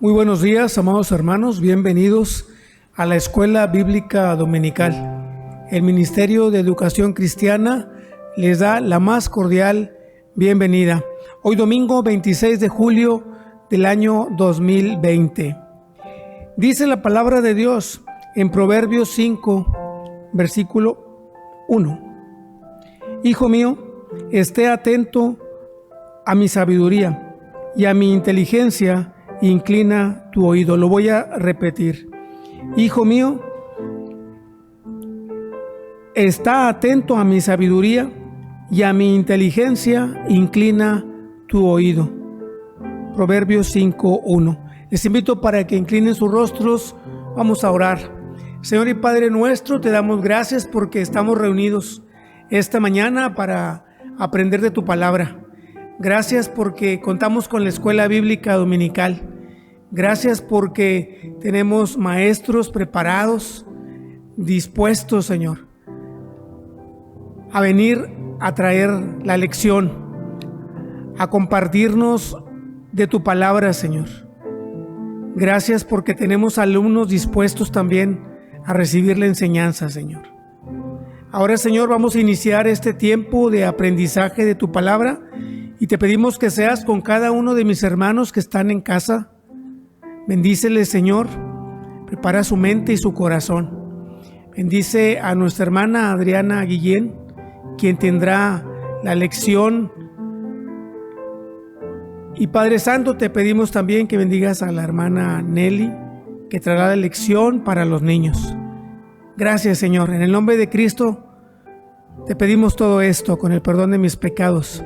Muy buenos días, amados hermanos, bienvenidos a la Escuela Bíblica Dominical. El Ministerio de Educación Cristiana les da la más cordial bienvenida. Hoy domingo 26 de julio del año 2020. Dice la palabra de Dios en Proverbios 5, versículo 1. Hijo mío, esté atento a mi sabiduría y a mi inteligencia, inclina tu oído. Lo voy a repetir. Hijo mío, está atento a mi sabiduría y a mi inteligencia, inclina tu oído. Proverbios 5:1. Les invito para que inclinen sus rostros. Vamos a orar. Señor y Padre nuestro, te damos gracias porque estamos reunidos esta mañana para aprender de tu palabra. Gracias porque contamos con la Escuela Bíblica Dominical. Gracias porque tenemos maestros preparados, dispuestos, Señor, a venir a traer la lección, a compartirnos de tu palabra, Señor. Gracias porque tenemos alumnos dispuestos también a recibir la enseñanza, Señor. Ahora, Señor, vamos a iniciar este tiempo de aprendizaje de tu palabra y te pedimos que seas con cada uno de mis hermanos que están en casa. Bendíceles, Señor, prepara su mente y su corazón. Bendice a nuestra hermana Adriana Guillén, quien tendrá la lección. Y Padre Santo, te pedimos también que bendigas a la hermana Nelly, que traerá la lección para los niños. Gracias, Señor. En el nombre de Cristo, te pedimos todo esto con el perdón de mis pecados.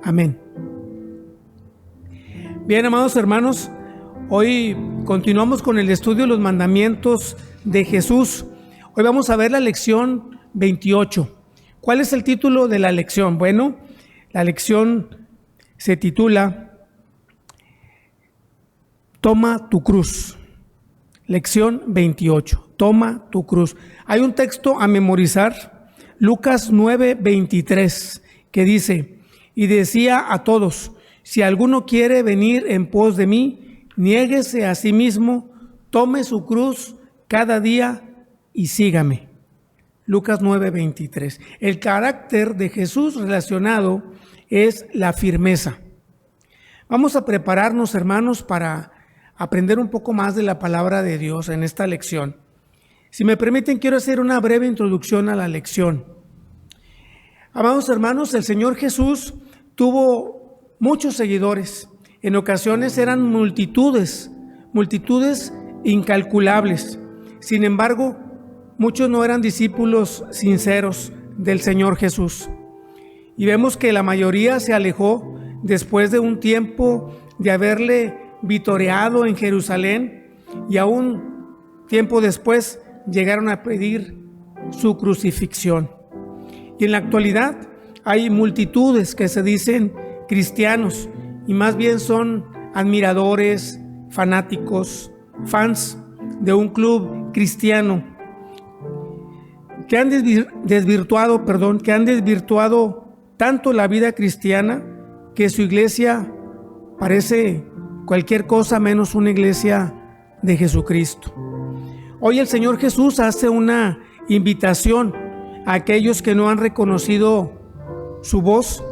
Amén. Bien, amados hermanos, hoy continuamos con el estudio de los mandamientos de Jesús. Hoy vamos a ver la lección 28. ¿Cuál es el título de la lección? Bueno, la lección se titula Toma tu cruz. Lección 28. Toma tu cruz. Hay un texto a memorizar, Lucas 9:23, que dice: y decía a todos, si alguno quiere venir en pos de mí, niéguese a sí mismo, tome su cruz cada día y sígame. Lucas 9:23. El carácter de Jesús relacionado es la firmeza. Vamos a prepararnos, hermanos, para aprender un poco más de la palabra de Dios en esta lección. Si me permiten, quiero hacer una breve introducción a la lección. Amados hermanos, el Señor Jesús tuvo muchos seguidores. En ocasiones eran multitudes incalculables. Sin embargo, muchos no eran discípulos sinceros del Señor Jesús. Y vemos que la mayoría se alejó después de un tiempo de haberle vitoreado en Jerusalén, y aún tiempo después llegaron a pedir su crucifixión. Y en la actualidad hay multitudes que se dicen cristianos y más bien son admiradores, fanáticos, fans de un club cristiano que han desvirtuado tanto la vida cristiana que su iglesia parece cualquier cosa menos una iglesia de Jesucristo. Hoy el Señor Jesús hace una invitación a aquellos que no han reconocido su voz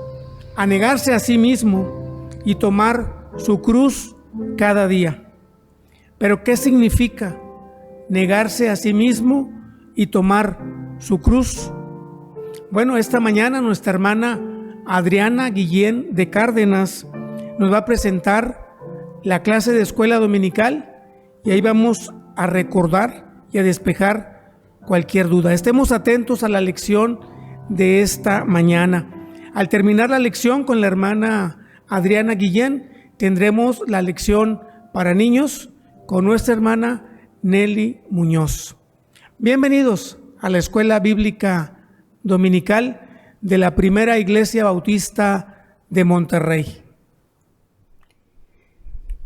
a negarse a sí mismo y tomar su cruz cada día. ¿Pero qué significa negarse a sí mismo y tomar su cruz? Bueno, esta mañana nuestra hermana Adriana Guillén de Cárdenas nos va a presentar la clase de escuela dominical y ahí vamos a recordar y a despejar cualquier duda. Estemos atentos a la lección de esta mañana. Al terminar la lección con la hermana Adriana Guillén, tendremos la lección para niños con nuestra hermana Nelly Muñoz. Bienvenidos a la Escuela Bíblica Dominical de la Primera Iglesia Bautista de Monterrey.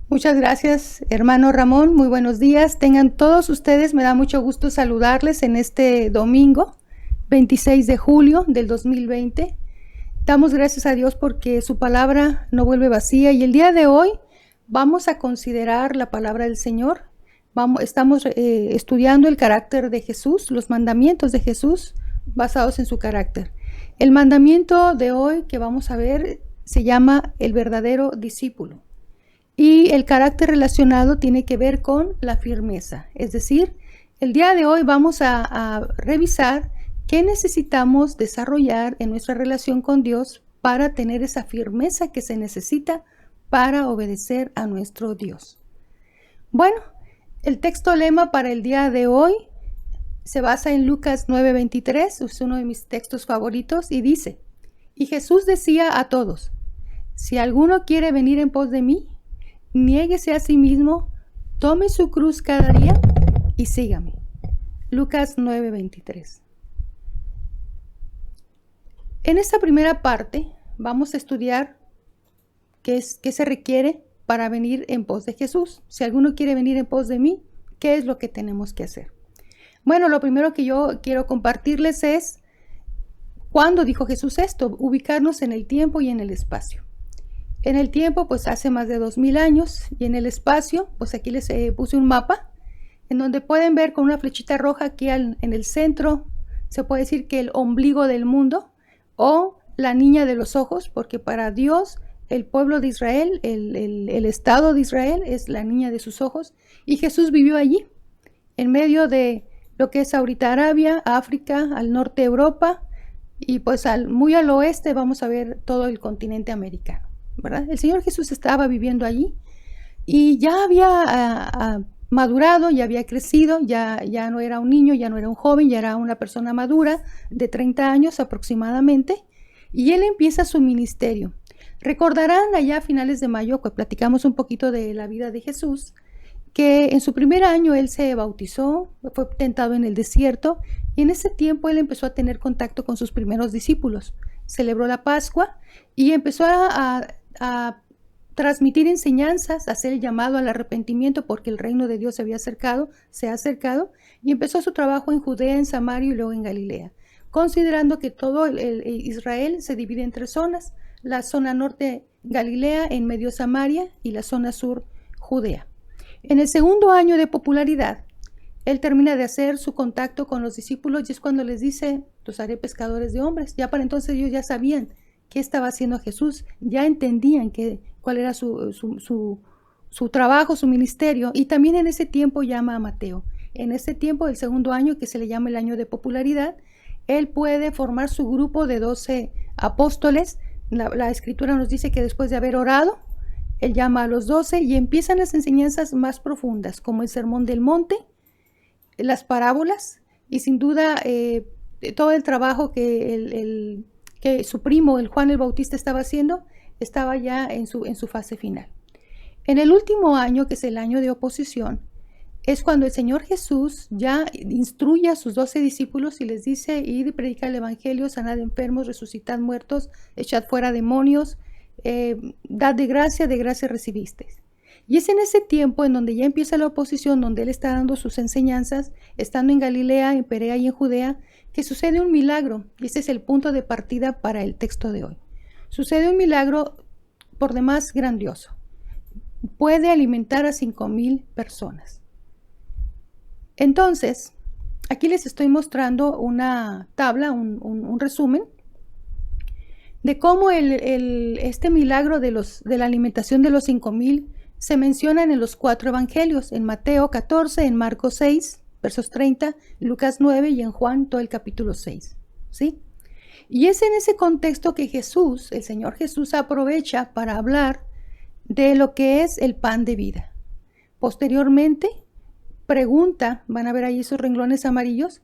Muchas gracias, hermano Ramón. Muy buenos días. Tengan todos ustedes, me da mucho gusto saludarles en este domingo, 26 de julio del 2020. Damos gracias a Dios porque su palabra no vuelve vacía y el día de hoy Vamos a considerar la palabra del Señor. Estamos estudiando el carácter de Jesús, los mandamientos de Jesús basados en su carácter. El mandamiento de hoy que vamos a ver se llama el verdadero discípulo. Y el carácter relacionado tiene que ver con la firmeza. Es decir, el día de hoy vamos a revisar qué necesitamos desarrollar en nuestra relación con Dios para tener esa firmeza que se necesita para obedecer a nuestro Dios. Bueno, el texto lema para el día de hoy se basa en Lucas 9:23, es uno de mis textos favoritos, y dice: y Jesús decía a todos: si alguno quiere venir en pos de mí, niéguese a sí mismo, tome su cruz cada día y sígame. Lucas 9:23. En esta primera parte vamos a estudiar qué se requiere para venir en pos de Jesús. Si alguno quiere venir en pos de mí, ¿qué es lo que tenemos que hacer? Bueno, lo primero que yo quiero compartirles es cuándo dijo Jesús esto, ubicarnos en el tiempo y en el espacio. En el tiempo, pues hace más de 2000 años, y en el espacio, pues aquí les puse un mapa, en donde pueden ver con una flechita roja aquí en el centro, se puede decir que el ombligo del mundo, o la niña de los ojos, porque para Dios el pueblo de Israel, el estado de Israel es la niña de sus ojos, y Jesús vivió allí, en medio de lo que es ahorita Arabia, África, al norte de Europa, y pues muy al oeste vamos a ver todo el continente americano, ¿verdad? El Señor Jesús estaba viviendo allí, y ya había madurado, ya había crecido, ya no era un niño, ya no era un joven, ya era una persona madura de 30 años aproximadamente, y él empieza su ministerio. Recordarán allá a finales de mayo, que platicamos un poquito de la vida de Jesús, que en su primer año él se bautizó, fue tentado en el desierto, y en ese tiempo él empezó a tener contacto con sus primeros discípulos. Celebró la Pascua y empezó a transmitir enseñanzas, hacer el llamado al arrepentimiento porque el reino de Dios se ha acercado, y empezó su trabajo en Judea, en Samaria y luego en Galilea, considerando que todo Israel se divide en 3 zonas: la zona norte Galilea, en medio Samaria, y la zona sur Judea. En el segundo año de popularidad, él termina de hacer su contacto con los discípulos, y es cuando les dice: los haré pescadores de hombres. Ya para entonces ellos ya sabían qué estaba haciendo Jesús, ya entendían cuál era su trabajo, su ministerio, y también en ese tiempo llama a Mateo. En ese tiempo, el segundo año, que se le llama el año de popularidad, él puede formar su grupo de 12 apóstoles. La escritura nos dice que después de haber orado, él llama a los 12 y empiezan las enseñanzas más profundas, como el Sermón del Monte, las parábolas, y sin duda todo el trabajo que su primo, el Juan el Bautista, estaba haciendo, estaba ya en su fase final. En el último año, que es el año de oposición, es cuando el Señor Jesús ya instruye a sus 12 discípulos y les dice: id y predicar el evangelio, sanad enfermos, resucitad muertos, echad fuera demonios, dad de gracia recibisteis. Y es en ese tiempo en donde ya empieza la oposición, donde él está dando sus enseñanzas, estando en Galilea, en Perea y en Judea, que sucede un milagro, y ese es el punto de partida para el texto de hoy. Sucede un milagro por demás grandioso. Puede alimentar a 5,000 personas. Entonces, aquí les estoy mostrando una tabla, un resumen de cómo este milagro de la alimentación de los 5,000 se mencionan en los 4 evangelios: en Mateo 14, en Marcos 6, versos 30, Lucas 9 y en Juan todo el capítulo 6, ¿sí? Y es en ese contexto que Jesús, el Señor Jesús, aprovecha para hablar de lo que es el pan de vida. Posteriormente pregunta, van a ver ahí esos renglones amarillos: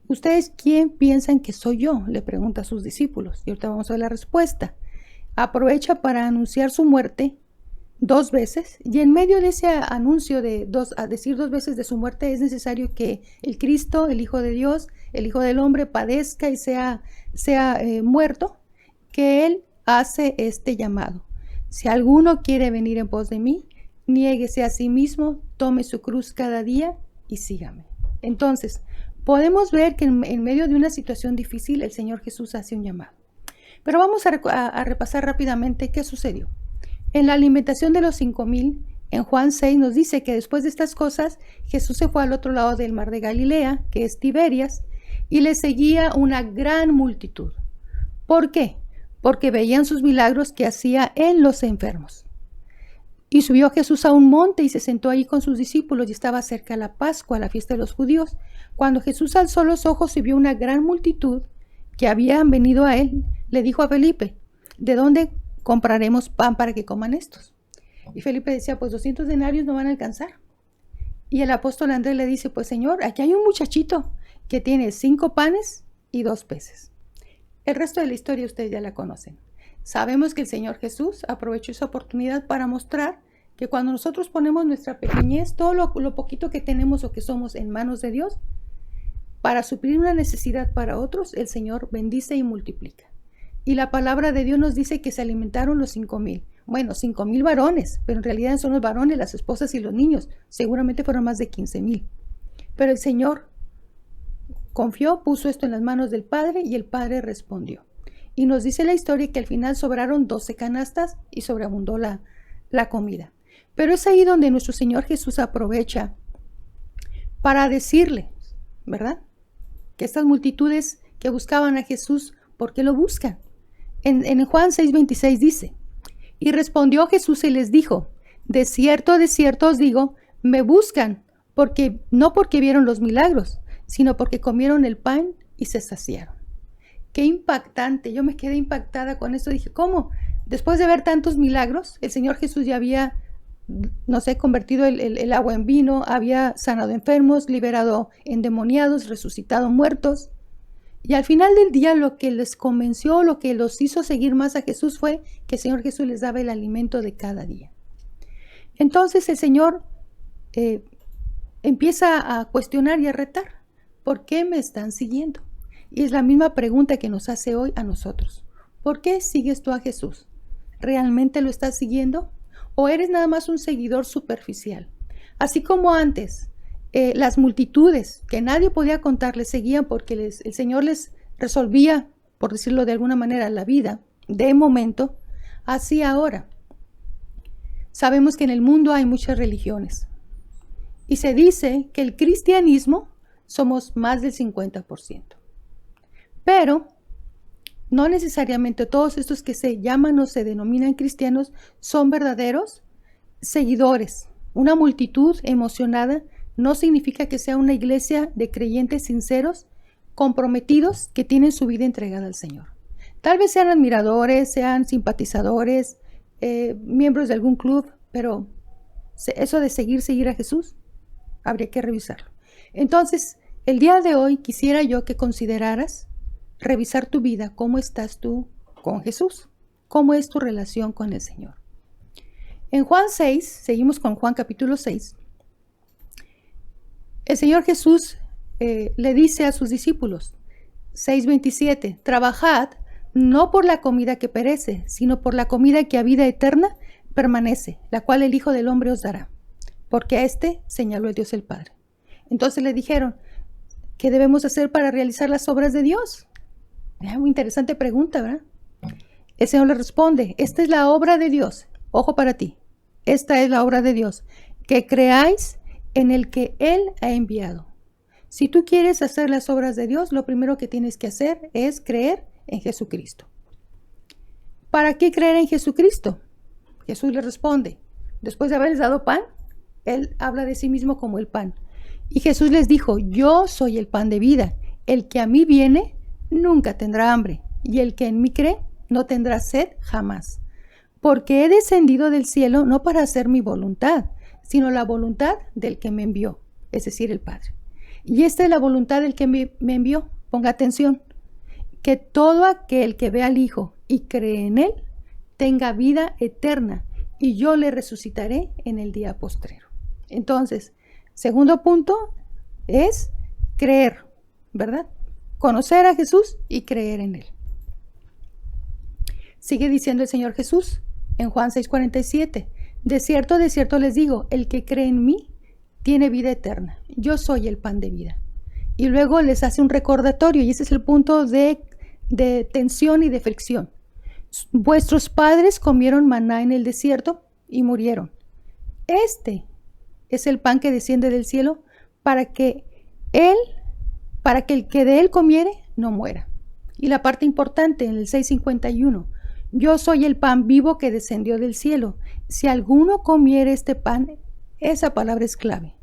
¿ustedes quién piensan que soy yo?, le pregunta a sus discípulos, y ahorita vamos a ver la respuesta. Aprovecha para anunciar su muerte 2 veces, y en medio de ese anuncio a decir 2 veces de su muerte, es necesario que el Cristo, el Hijo de Dios, el Hijo del Hombre, padezca y sea muerto, que él hace este llamado: si alguno quiere venir en pos de mí, niéguese a sí mismo, tome su cruz cada día y sígame. Entonces, podemos ver que en medio de una situación difícil, el Señor Jesús hace un llamado. Pero vamos a repasar rápidamente qué sucedió. En la alimentación de los 5,000, en Juan 6 nos dice que después de estas cosas, Jesús se fue al otro lado del mar de Galilea, que es Tiberias, y le seguía una gran multitud. ¿Por qué? Porque veían sus milagros que hacía en los enfermos. Y subió Jesús a un monte y se sentó allí con sus discípulos, y estaba cerca la Pascua, la fiesta de los judíos. Cuando Jesús alzó los ojos y vio una gran multitud que habían venido a él, le dijo a Felipe: ¿de dónde compraremos pan para que coman estos? Y Felipe decía: pues 200 denarios no van a alcanzar. Y el apóstol Andrés le dice: pues Señor, aquí hay un muchachito que tiene 5 panes y 2 peces. El resto de la historia ustedes ya la conocen. Sabemos que el Señor Jesús aprovechó esa oportunidad para mostrar que cuando nosotros ponemos nuestra pequeñez, todo lo poquito que tenemos o que somos en manos de Dios, para suplir una necesidad para otros, el Señor bendice y multiplica. Y la palabra de Dios nos dice que se alimentaron los 5,000. Bueno, 5,000 varones, pero en realidad son los varones, las esposas y los niños. Seguramente fueron más de 15,000. Pero el Señor confió, puso esto en las manos del Padre, y el Padre respondió. Y nos dice la historia que al final sobraron 12 canastas y sobreabundó la comida. Pero es ahí donde nuestro Señor Jesús aprovecha para decirle, ¿verdad?, que estas multitudes que buscaban a Jesús, ¿por qué lo buscan? En Juan 6:26 dice: y respondió Jesús y les dijo: de cierto os digo, me buscan, no porque vieron los milagros, sino porque comieron el pan y se saciaron. Qué impactante. Yo me quedé impactada con esto. Dije: ¿cómo? Después de ver tantos milagros, el Señor Jesús ya había, convertido el agua en vino, había sanado enfermos, liberado endemoniados, resucitado muertos. Y al final del día, lo que les convenció, lo que los hizo seguir más a Jesús, fue que el Señor Jesús les daba el alimento de cada día. Entonces el Señor empieza a cuestionar y a retar: ¿por qué me están siguiendo? Y es la misma pregunta que nos hace hoy a nosotros. ¿Por qué sigues tú a Jesús? ¿Realmente lo estás siguiendo? ¿O eres nada más un seguidor superficial? Así como antes, las multitudes que nadie podía contar les seguían porque el Señor les resolvía, por decirlo de alguna manera, la vida de momento. Así ahora. Sabemos que en el mundo hay muchas religiones. Y se dice que el cristianismo somos más del 50%. Pero no necesariamente todos estos que se llaman o se denominan cristianos son verdaderos seguidores. Una multitud emocionada no significa que sea una iglesia de creyentes sinceros, comprometidos, que tienen su vida entregada al Señor. Tal vez sean admiradores, sean simpatizadores, miembros de algún club, pero eso de seguir a Jesús, habría que revisarlo. Entonces, el día de hoy quisiera yo que consideraras revisar tu vida. ¿Cómo estás tú con Jesús? ¿Cómo es tu relación con el Señor? En Juan 6, seguimos con Juan capítulo 6, el Señor Jesús le dice a sus discípulos, 6:27, trabajad no por la comida que perece, sino por la comida que a vida eterna permanece, la cual el Hijo del Hombre os dará, porque a este señaló el Dios el Padre. Entonces le dijeron: ¿qué debemos hacer para realizar las obras de Dios? Muy interesante pregunta, ¿verdad? El Señor le responde: esta es la obra de Dios. Ojo para ti. Esta es la obra de Dios, que creáis en el que Él ha enviado. Si tú quieres hacer las obras de Dios, lo primero que tienes que hacer es creer en Jesucristo. ¿Para qué creer en Jesucristo? Jesús le responde, después de haberles dado pan, Él habla de sí mismo como el pan. Y Jesús les dijo: yo soy el pan de vida. El que a mí viene nunca tendrá hambre, y el que en mí cree no tendrá sed jamás. Porque he descendido del cielo no para hacer mi voluntad, sino la voluntad del que me envió, es decir, el Padre. Y esta es la voluntad del que me envió. Ponga atención: que todo aquel que ve al Hijo y cree en Él tenga vida eterna, y yo le resucitaré en el día postrero. Entonces, segundo punto es creer, ¿verdad? Conocer a Jesús y creer en Él. Sigue diciendo el Señor Jesús en Juan 6:47, de cierto les digo, el que cree en mí tiene vida eterna. Yo soy el pan de vida. Y luego les hace un recordatorio, y ese es el punto de tensión y de fricción. Vuestros padres comieron maná en el desierto y murieron. Este es el pan que desciende del cielo para que el que de él comiere no muera. Y la parte importante en el 6:51, yo soy el pan vivo que descendió del cielo. Si alguno comiere este pan, esa palabra es clave,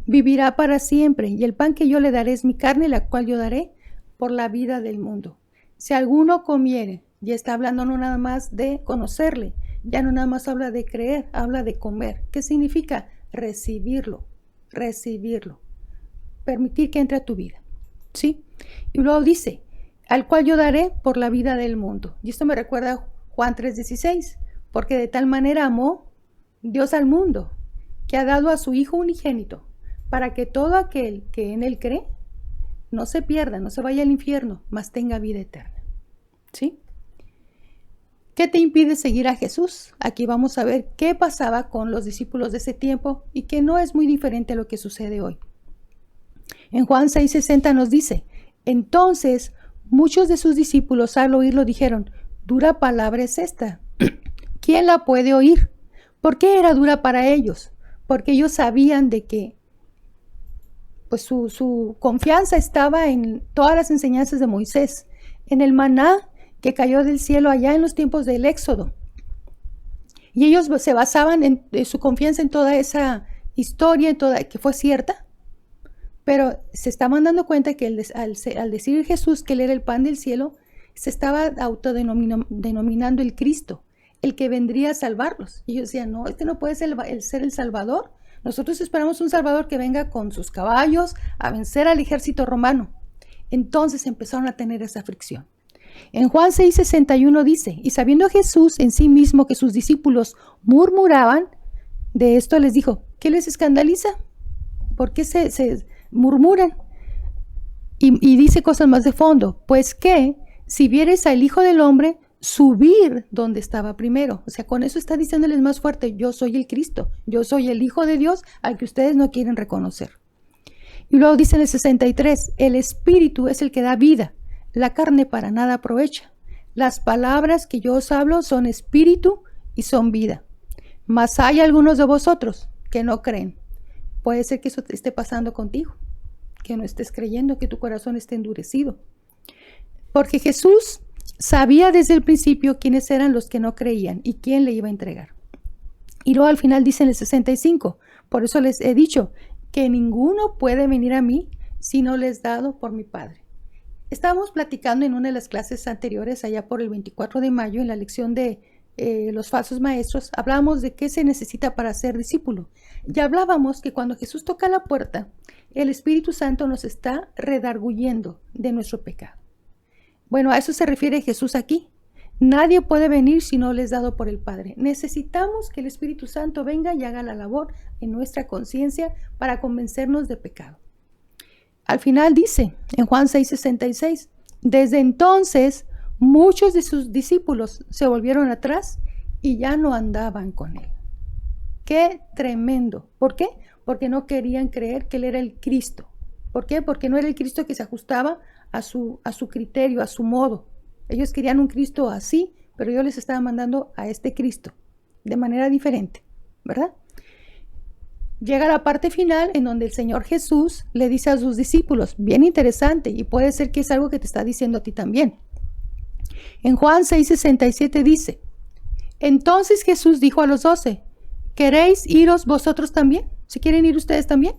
vivirá para siempre, y el pan que yo le daré es mi carne, la cual yo daré por la vida del mundo. Si alguno comiere, ya está hablando no nada más de conocerle, ya no nada más habla de creer, habla de comer. ¿Qué significa? Recibirlo, permitir que entre a tu vida, ¿sí? Y luego dice, al cual yo daré por la vida del mundo. Y esto me recuerda a Juan 3:16, porque de tal manera amó Dios al mundo, que ha dado a su Hijo unigénito, para que todo aquel que en él cree no se pierda, no se vaya al infierno, mas tenga vida eterna, ¿sí? ¿Qué te impide seguir a Jesús? Aquí vamos a ver qué pasaba con los discípulos de ese tiempo y que no es muy diferente a lo que sucede hoy. En Juan 6:60 nos dice, entonces muchos de sus discípulos al oírlo dijeron, dura palabra es esta, ¿quién la puede oír? ¿Por qué era dura para ellos? Porque ellos sabían de que pues su confianza estaba en todas las enseñanzas de Moisés, en el maná que cayó del cielo allá en los tiempos del Éxodo. Y ellos se basaban en su confianza en toda esa historia, que fue cierta, pero se estaban dando cuenta que al decir Jesús que él era el pan del cielo, se estaba autodenominando el Cristo, el que vendría a salvarlos. Y ellos decían, no, este no puede ser el Salvador. Nosotros esperamos un Salvador que venga con sus caballos a vencer al ejército romano. Entonces empezaron a tener esa fricción. En Juan 6:61 dice, y sabiendo Jesús en sí mismo que sus discípulos murmuraban, de esto les dijo, ¿qué les escandaliza? ¿Por qué se murmuran? Y dice cosas más de fondo, pues que si vieres al Hijo del Hombre subir donde estaba primero. O sea, con eso está diciéndoles más fuerte, yo soy el Cristo, yo soy el Hijo de Dios al que ustedes no quieren reconocer. Y luego dice en el 63, el Espíritu es el que da vida, la carne para nada aprovecha. Las palabras que yo os hablo son espíritu y son vida. Mas hay algunos de vosotros que no creen. Puede ser que eso te esté pasando contigo, que no estés creyendo, que tu corazón esté endurecido. Porque Jesús sabía desde el principio quiénes eran los que no creían y quién le iba a entregar. Y luego al final dice en el 65, por eso les he dicho que ninguno puede venir a mí si no les dado por mi Padre. Estábamos platicando en una de las clases anteriores, allá por el 24 de mayo, en la lección de los falsos maestros, hablábamos de qué se necesita para ser discípulo. Y hablábamos que cuando Jesús toca la puerta, el Espíritu Santo nos está redarguyendo de nuestro pecado. Bueno, a eso se refiere Jesús aquí. Nadie puede venir si no le es dado por el Padre. Necesitamos que el Espíritu Santo venga y haga la labor en nuestra conciencia para convencernos de pecado. Al final dice, en Juan 6:66, desde entonces muchos de sus discípulos se volvieron atrás y ya no andaban con él. ¡Qué tremendo! ¿Por qué? Porque no querían creer que él era el Cristo. ¿Por qué? Porque no era el Cristo que se ajustaba a su criterio, a su modo. Ellos querían un Cristo así, pero yo les estaba mandando a este Cristo de manera diferente, ¿verdad? Llega la parte final en donde el Señor Jesús le dice a sus discípulos, bien interesante, y puede ser que es algo que te está diciendo a ti también. En Juan 6:67 dice, entonces Jesús dijo a los 12, ¿queréis iros vosotros también? ¿Se quieren ir ustedes también?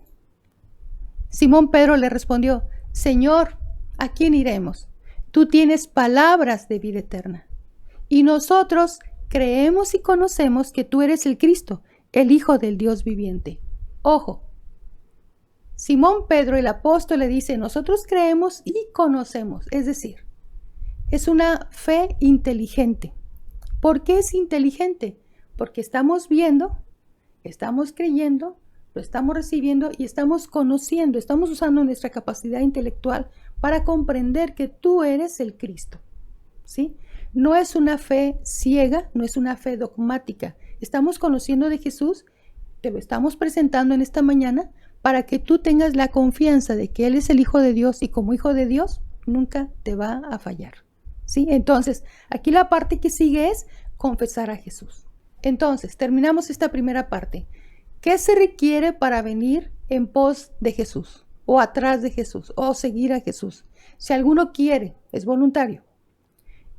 Simón Pedro le respondió, Señor, ¿a quién iremos? Tú tienes palabras de vida eterna. Y nosotros creemos y conocemos que tú eres el Cristo, el Hijo del Dios viviente. Ojo, Simón Pedro, el apóstol, le dice, nosotros creemos y conocemos. Es decir, es una fe inteligente. ¿Por qué es inteligente? Porque estamos viendo, estamos creyendo, lo estamos recibiendo y estamos conociendo, estamos usando nuestra capacidad intelectual para comprender que tú eres el Cristo, ¿sí? No es una fe ciega, no es una fe dogmática. Estamos conociendo de Jesús, te lo estamos presentando en esta mañana para que tú tengas la confianza de que Él es el Hijo de Dios y como Hijo de Dios nunca te va a fallar, ¿sí? Entonces, aquí la parte que sigue es confesar a Jesús. Entonces, terminamos esta primera parte. ¿Qué se requiere para venir en pos de Jesús? O atrás de Jesús, o seguir a Jesús. Si alguno quiere, es voluntario.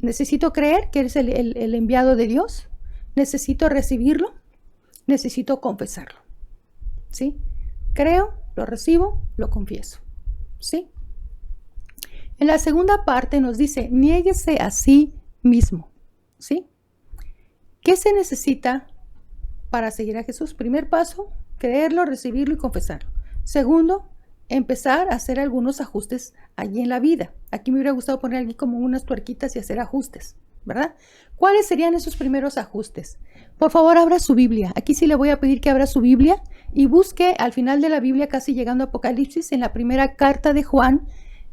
Necesito creer que eres el enviado de Dios. Necesito recibirlo. Necesito confesarlo. ¿Sí? Creo, lo recibo, lo confieso. ¿Sí? En la segunda parte nos dice, niéguese a sí mismo. ¿Sí? ¿Qué se necesita para seguir a Jesús? Primer paso, creerlo, recibirlo y confesarlo. Segundo, empezar a hacer algunos ajustes allí en la vida. Aquí me hubiera gustado poner aquí como unas tuerquitas y hacer ajustes, ¿verdad? ¿Cuáles serían esos primeros ajustes? Por favor, abra su Biblia. Aquí sí le voy a pedir que abra su Biblia y busque al final de la Biblia, casi llegando a Apocalipsis, en la primera carta de Juan,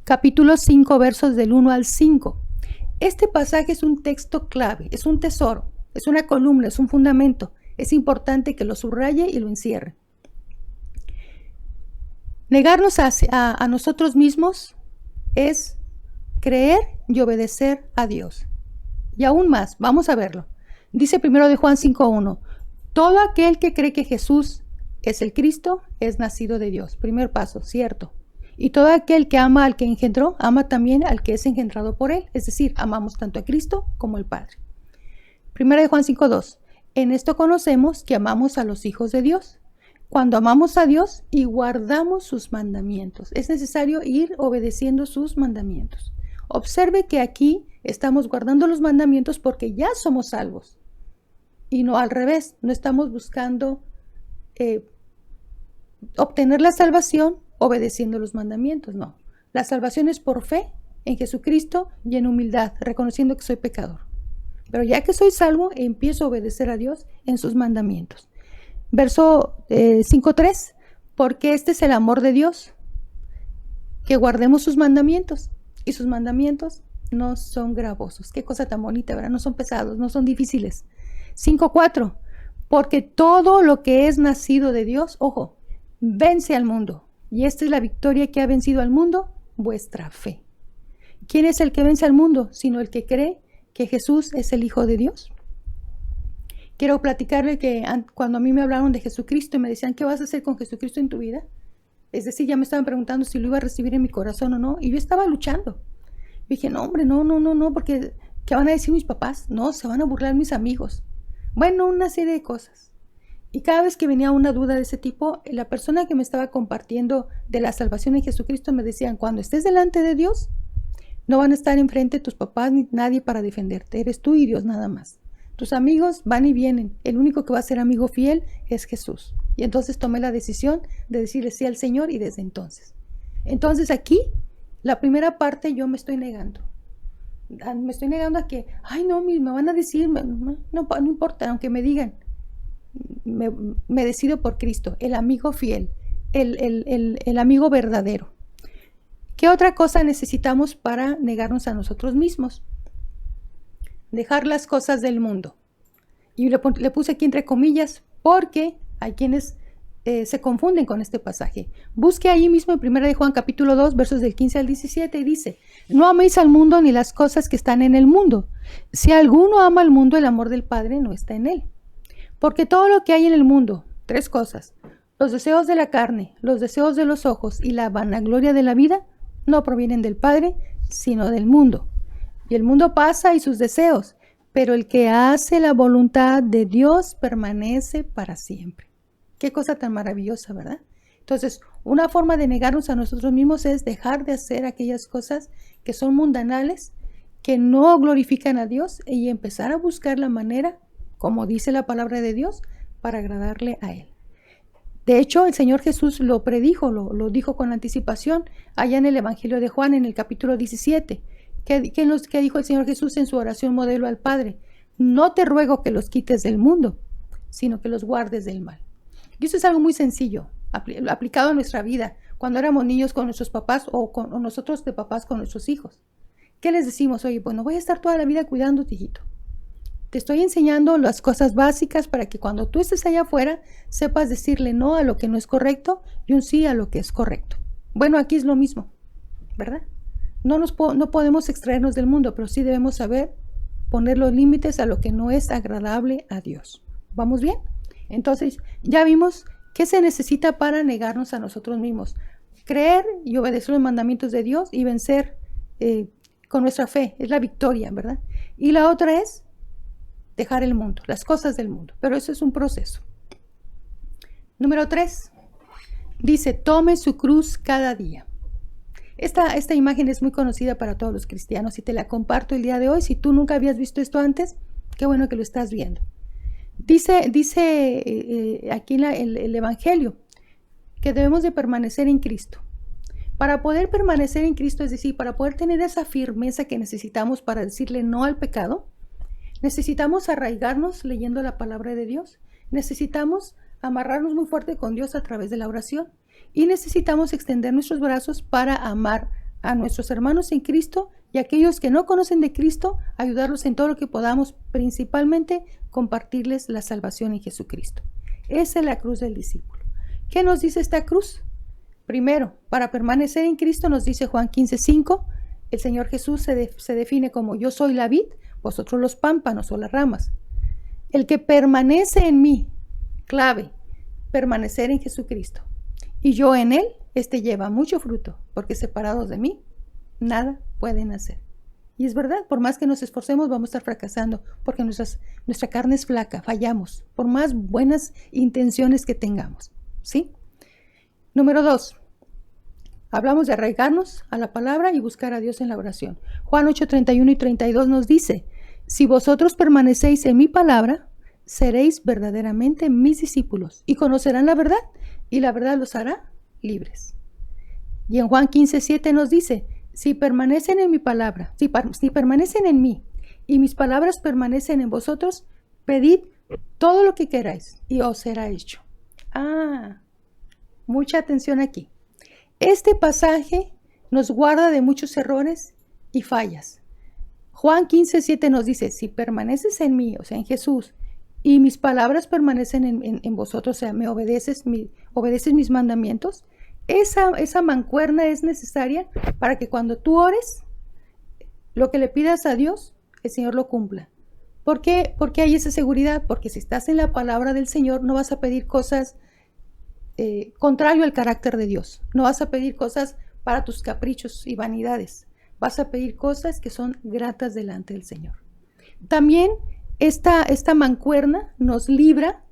capítulo 5, versos del 1 al 5. Este pasaje es un texto clave, es un tesoro, es una columna, es un fundamento. Es importante que lo subraye y lo encierre. Negarnos a nosotros mismos es creer y obedecer a Dios. Y aún más, vamos a verlo. Dice primero de Juan 5:1, todo aquel que cree que Jesús es el Cristo es nacido de Dios. Primer paso, cierto. Y todo aquel que ama al que engendró, ama también al que es engendrado por él. Es decir, amamos tanto a Cristo como al Padre. Primero de Juan 5:2, en esto conocemos que amamos a los hijos de Dios. Cuando amamos a Dios y guardamos sus mandamientos. Es necesario ir obedeciendo sus mandamientos. Observe que aquí estamos guardando los mandamientos porque ya somos salvos. Y no al revés, no estamos buscando obtener la salvación obedeciendo los mandamientos, no. La salvación es por fe en Jesucristo y en humildad, reconociendo que soy pecador. Pero ya que soy salvo, empiezo a obedecer a Dios en sus mandamientos. Verso 5:3, porque este es el amor de Dios, que guardemos sus mandamientos, y sus mandamientos no son gravosos. Qué cosa tan bonita, ¿verdad? No son pesados, no son difíciles. 5:4, porque todo lo que es nacido de Dios, ojo, vence al mundo, y esta es la victoria que ha vencido al mundo, vuestra fe. ¿Quién es el que vence al mundo? Sino el que cree que Jesús es el Hijo de Dios. Quiero platicarle que cuando a mí me hablaron de Jesucristo y me decían, ¿qué vas a hacer con Jesucristo en tu vida? Es decir, ya me estaban preguntando si lo iba a recibir en mi corazón o no. Y yo estaba luchando. Dije, no, hombre, no, porque ¿qué van a decir mis papás? No, se van a burlar mis amigos. Bueno, una serie de cosas. Y cada vez que venía una duda de ese tipo, la persona que me estaba compartiendo de la salvación en Jesucristo me decían, cuando estés delante de Dios, no van a estar enfrente tus papás ni nadie para defenderte. Eres tú y Dios nada más. Tus amigos van y vienen. El único que va a ser amigo fiel es Jesús. Y entonces tomé la decisión de decirle sí al Señor y desde entonces. Entonces aquí, la primera parte yo me estoy negando. Me estoy negando a que, ay no, me van a decir, no importa, aunque me digan. Me decido por Cristo, el amigo fiel, el amigo verdadero. ¿Qué otra cosa necesitamos para negarnos a nosotros mismos? Dejar las cosas del mundo. Y le puse aquí entre comillas porque hay quienes se confunden con este pasaje. Busque ahí mismo en 1 de Juan capítulo 2 versos del 15 al 17 y dice, no améis al mundo ni las cosas que están en el mundo. Si alguno ama al mundo, el amor del Padre no está en él. Porque todo lo que hay en el mundo, tres cosas, los deseos de la carne, los deseos de los ojos y la vanagloria de la vida, no provienen del Padre, sino del mundo. Y el mundo pasa y sus deseos, pero el que hace la voluntad de Dios permanece para siempre. Qué cosa tan maravillosa, ¿verdad? Entonces, una forma de negarnos a nosotros mismos es dejar de hacer aquellas cosas que son mundanales, que no glorifican a Dios y empezar a buscar la manera, como dice la palabra de Dios, para agradarle a Él. De hecho, el Señor Jesús lo predijo, lo dijo con anticipación allá en el Evangelio de Juan, en el capítulo 17. ¿Qué dijo el Señor Jesús en su oración modelo al Padre? No te ruego que los quites del mundo, sino que los guardes del mal. Y eso es algo muy sencillo, aplicado a nuestra vida, cuando éramos niños con nuestros papás o nosotros de papás con nuestros hijos. ¿Qué les decimos? Oye, pues no voy a estar toda la vida cuidándote, hijito. Te estoy enseñando las cosas básicas para que cuando tú estés allá afuera sepas decirle no a lo que no es correcto y un sí a lo que es correcto. Bueno, aquí es lo mismo, ¿verdad? No podemos extraernos del mundo, pero sí debemos saber poner los límites a lo que no es agradable a Dios. ¿Vamos bien? Entonces, ya vimos qué se necesita para negarnos a nosotros mismos. Creer y obedecer los mandamientos de Dios y vencer con nuestra fe. Es la victoria, ¿verdad? Y la otra es dejar el mundo, las cosas del mundo. Pero eso es un proceso. Número 3. Dice, tome su cruz cada día. Esta imagen es muy conocida para todos los cristianos y te la comparto el día de hoy. Si tú nunca habías visto esto antes, qué bueno que lo estás viendo. Dice aquí en el Evangelio que debemos de permanecer en Cristo. Para poder permanecer en Cristo, es decir, para poder tener esa firmeza que necesitamos para decirle no al pecado, necesitamos arraigarnos leyendo la palabra de Dios. Necesitamos amarrarnos muy fuerte con Dios a través de la oración. Y necesitamos extender nuestros brazos para amar a nuestros hermanos en Cristo y a aquellos que no conocen de Cristo, ayudarlos en todo lo que podamos, principalmente compartirles la salvación en Jesucristo. Esa es la cruz del discípulo. ¿Qué nos dice esta cruz? Primero, para permanecer en Cristo nos dice Juan 15:5, el Señor Jesús se define como yo soy la vid, vosotros los pámpanos o las ramas. El que permanece en mí, clave, permanecer en Jesucristo. Y yo en él, lleva mucho fruto, porque separados de mí, nada pueden hacer. Y es verdad, por más que nos esforcemos, vamos a estar fracasando, porque nuestra carne es flaca, fallamos, por más buenas intenciones que tengamos. ¿Sí? Número 2. Hablamos de arraigarnos a la palabra y buscar a Dios en la oración. Juan 8:31 y 32 nos dice, si vosotros permanecéis en mi palabra, seréis verdaderamente mis discípulos y conocerán la verdad, y la verdad los hará libres. Y en Juan 15:7 nos dice, si permanecen en mi palabra, si permanecen en mí y mis palabras permanecen en vosotros, pedid todo lo que queráis y os será hecho. Mucha atención aquí. Este pasaje nos guarda de muchos errores y fallas. Juan 15:7 nos dice, si permaneces en mí, o sea, en Jesús, y mis palabras permanecen en vosotros, o sea, me obedeces mis mandamientos, esa mancuerna es necesaria para que cuando tú ores, lo que le pidas a Dios, el Señor lo cumpla. ¿Por qué hay esa seguridad? Porque si estás en la palabra del Señor, no vas a pedir cosas contrario al carácter de Dios. No vas a pedir cosas para tus caprichos y vanidades. Vas a pedir cosas que son gratas delante del Señor. También esta mancuerna nos libra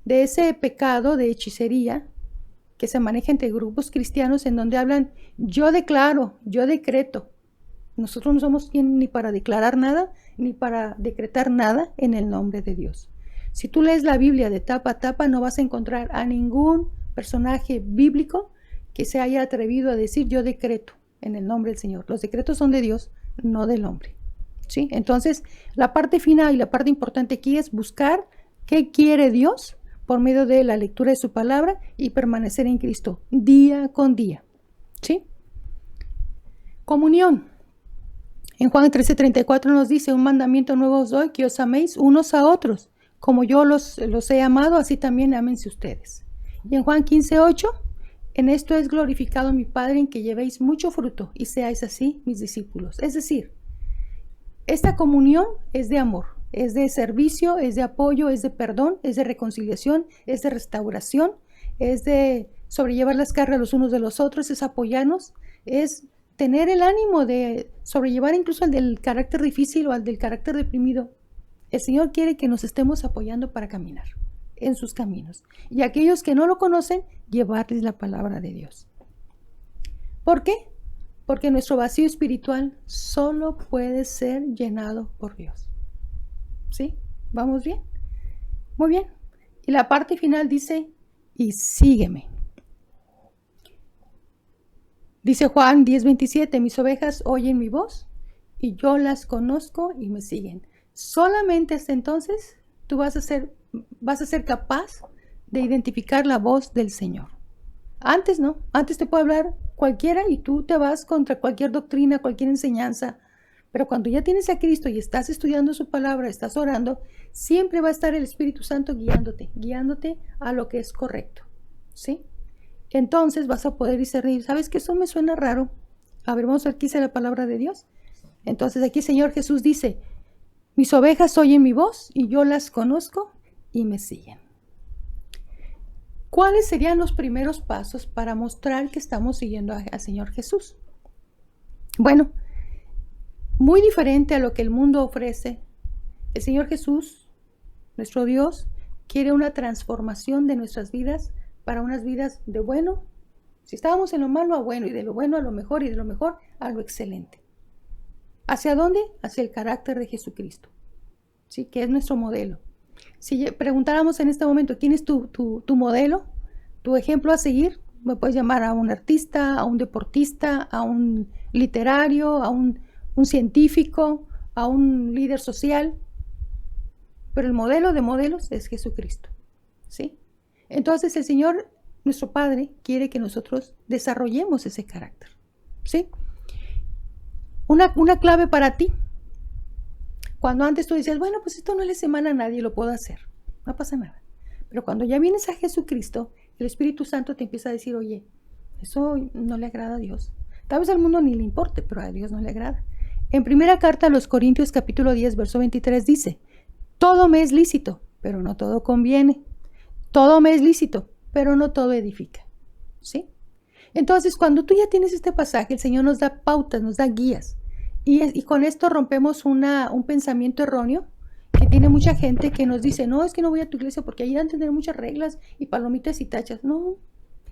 de ese pecado de hechicería que se maneja entre grupos cristianos en donde hablan, yo declaro, yo decreto. Nosotros no somos quien ni para declarar nada, ni para decretar nada en el nombre de Dios. Si tú lees la Biblia de tapa a tapa, no vas a encontrar a ningún personaje bíblico que se haya atrevido a decir, yo decreto en el nombre del Señor. Los decretos son de Dios, no del hombre. ¿Sí? Entonces, la parte final y la parte importante aquí es buscar qué quiere Dios por medio de la lectura de su palabra y permanecer en Cristo día con día. ¿Sí? Comunión. En Juan 13:34 nos dice, un mandamiento nuevo os doy, que os améis unos a otros. Como yo los he amado, así también ámense ustedes. Y en Juan 15:8, en esto es glorificado mi Padre, en que llevéis mucho fruto y seáis así mis discípulos. Es decir, esta comunión es de amor, es de servicio, es de apoyo, es de perdón, es de reconciliación, es de restauración, es de sobrellevar las cargas los unos de los otros, es apoyarnos, es tener el ánimo de sobrellevar incluso al del carácter difícil o al del carácter deprimido. El Señor quiere que nos estemos apoyando para caminar en sus caminos. Y aquellos que no lo conocen, llevarles la palabra de Dios. ¿Por qué? Porque nuestro vacío espiritual solo puede ser llenado por Dios. ¿Sí? ¿Vamos bien? Muy bien. Y la parte final dice, y sígueme. Dice Juan 10:27, mis ovejas oyen mi voz y yo las conozco y me siguen. Solamente hasta entonces tú vas a ser capaz de identificar la voz del Señor. Antes no, antes te puede hablar cualquiera y tú te vas contra cualquier doctrina, cualquier enseñanza. Pero cuando ya tienes a Cristo y estás estudiando su palabra, estás orando, siempre va a estar el Espíritu Santo guiándote a lo que es correcto. ¿Sí? Entonces vas a poder discernir, ¿sabes qué? Eso me suena raro. A ver, vamos a ver qué dice la palabra de Dios. Entonces aquí el Señor Jesús dice, mis ovejas oyen mi voz y yo las conozco y me siguen. ¿Cuáles serían los primeros pasos para mostrar que estamos siguiendo al Señor Jesús? Bueno, muy diferente a lo que el mundo ofrece, el Señor Jesús, nuestro Dios, quiere una transformación de nuestras vidas para unas vidas de bueno. Si estábamos en lo malo a bueno y de lo bueno a lo mejor y de lo mejor a lo excelente. ¿Hacia dónde? Hacia el carácter de Jesucristo, ¿sí? Que es nuestro modelo. Si preguntáramos en este momento, ¿quién es tu modelo? ¿Tu ejemplo a seguir? Me puedes llamar a un artista, a un deportista, a un literario, a un científico, a un líder social. Pero el modelo de modelos es Jesucristo, ¿sí? Entonces el Señor, nuestro Padre, quiere que nosotros desarrollemos ese carácter, ¿sí? Una clave para ti. Cuando antes tú decías, bueno, pues esto no le semana a nadie, lo puedo hacer. No pasa nada. Pero cuando ya vienes a Jesucristo, el Espíritu Santo te empieza a decir, oye, eso no le agrada a Dios. Tal vez al mundo ni le importe, pero a Dios no le agrada. En primera carta a los Corintios, capítulo 10, verso 23, dice, todo me es lícito, pero no todo conviene. Todo me es lícito, pero no todo edifica. ¿Sí? Entonces, cuando tú ya tienes este pasaje, el Señor nos da pautas, nos da guías. Y con esto rompemos un pensamiento erróneo que tiene mucha gente que nos dice, no, es que no voy a tu iglesia porque allí van a tener muchas reglas y palomitas y tachas. No,